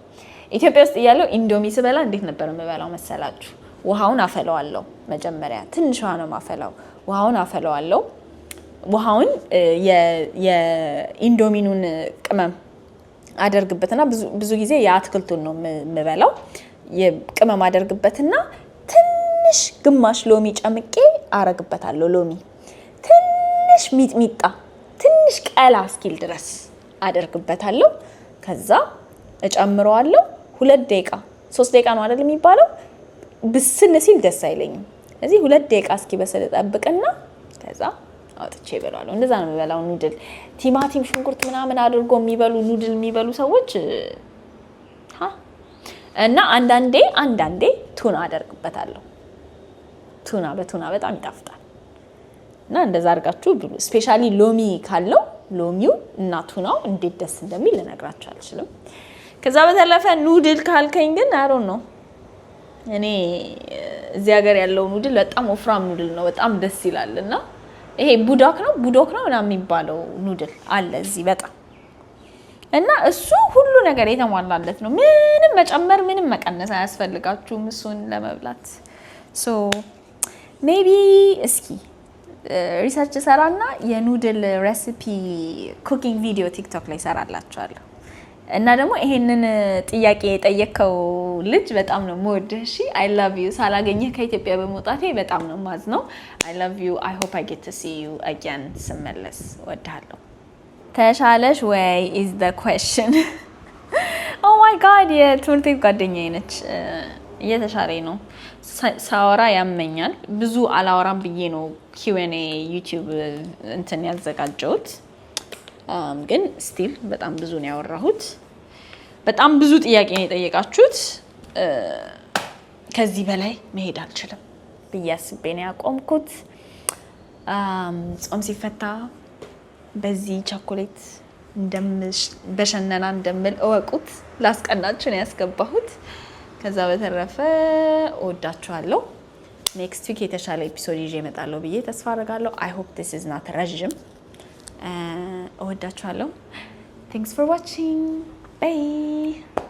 ኢትዮጵያ ውስጥ ያለው ኢንዶሚ ስበላ እንዴት ነበር የምበላው መሰላችሁ ውሃውን አፈለዋለሁ መጀመሪያ ትንሽ ውሃ ነው ማፈላው ውሃውን አፈለዋለሁ ውሃውን የኢንዶሚኑን ቅመም አደርግበትና ብዙ ጊዜ ያትክልቱን ነው የምበላው የቅመም አደርግበትና ትንሽ ግማሽ ሎሚ ጨምቄ አረግበታለሁ ሎሚ ትንሽ ሚጥሚጣ ትንሽ ቀላ እስኪል ድረስ አደርግበታለሁ ከዛ እጨምረዋለሁ 2 ደቂቃ 3 ደቂቃ ነው አይደል የሚባለው ብስል ሲል ደስ አይለኝም ስለዚህ 2 ደቂቃ እስኪ በሰለ ጠብቅና ከዛ አውጥቼ እበላለሁ እንደዛ ነው የምበላው ኑድል ቲማቲም ሽንኩርት ምናምን አድርጎ የሚበሉ ኑድል የሚበሉ ሰዎች እና አንዳንዴ ቱና አደርግበታለሁ በቱና በጣም ይጣፍጣል እና እንደዛ አድርጋችሁ ብሉ ስፔሻሊ ሎሚ ካለው ሎሚው እና ቱናው እንዴት ደስ እንደሚል ልነግራችሁ አልችልም ከዛ በተለፈ ኑድል ካልከኝ ግን I don't know እኔ እዚህ ሀገር ያለው ኑድል በጣም ወፍራም ኑድል ነው በጣም ደስ ይላልና ይሄ ቡዶክ ነው እና የሚባለው ኑድል አለ እዚህ በጣም እና እሱ ሁሉ ነገር የተሟላለት ነው ምንም መጨመር ምንም መቀነስ አያስፈልጋችሁም እሱን ለመብላት so maybe እስኪ ሪሰርች ሰራና የኑድል ሬሲፒ ኩኪንግ ቪዲዮ ቲክቶክ ላይ ሰራላችኋለሁ እና ደግሞ ይሄንን ጥያቄ የጠየቀው ልጅ በጣም ነው የምወድህ እሺ I love you ሳላገኘህ ከኢትዮጵያ በመውጣቴ በጣም ነው ማዝነው I love you I hope I get to see you again ስመለስ ወድሃለሁ ተሻለሽ ወይ is the question oh my god የትምህርት ቤት ጓደኛዬ ነች እየተሻለኝ ነው ሳወራ ያመኛል ብዙ አላወራም ብዬ ነው Q&A YouTube እንትን ያዘጋጀሁት ግን ስቲል በጣም ብዙ ነው ያወራሁት በጣም ብዙ ጥያቄ ነው የጠየቃችሁት ከዚህ በላይ መሄድ አልችልም በያስቤ ነው ያቆምኩት ጾም ሲፈታ በዚህ ቸኮሌት በሸነና እንደምል እወቁት ላስቀናችሁ ነው ያስገባሁት ከዛ በተረፈ ወዳችኋለሁ next week የተሻለ ኤፒሶድ ይዤ እመጣለሁ ብዬ ተስፋ አደርጋለሁ I hope this is not ረጅም ወዳችኋለሁ thanks for watching bye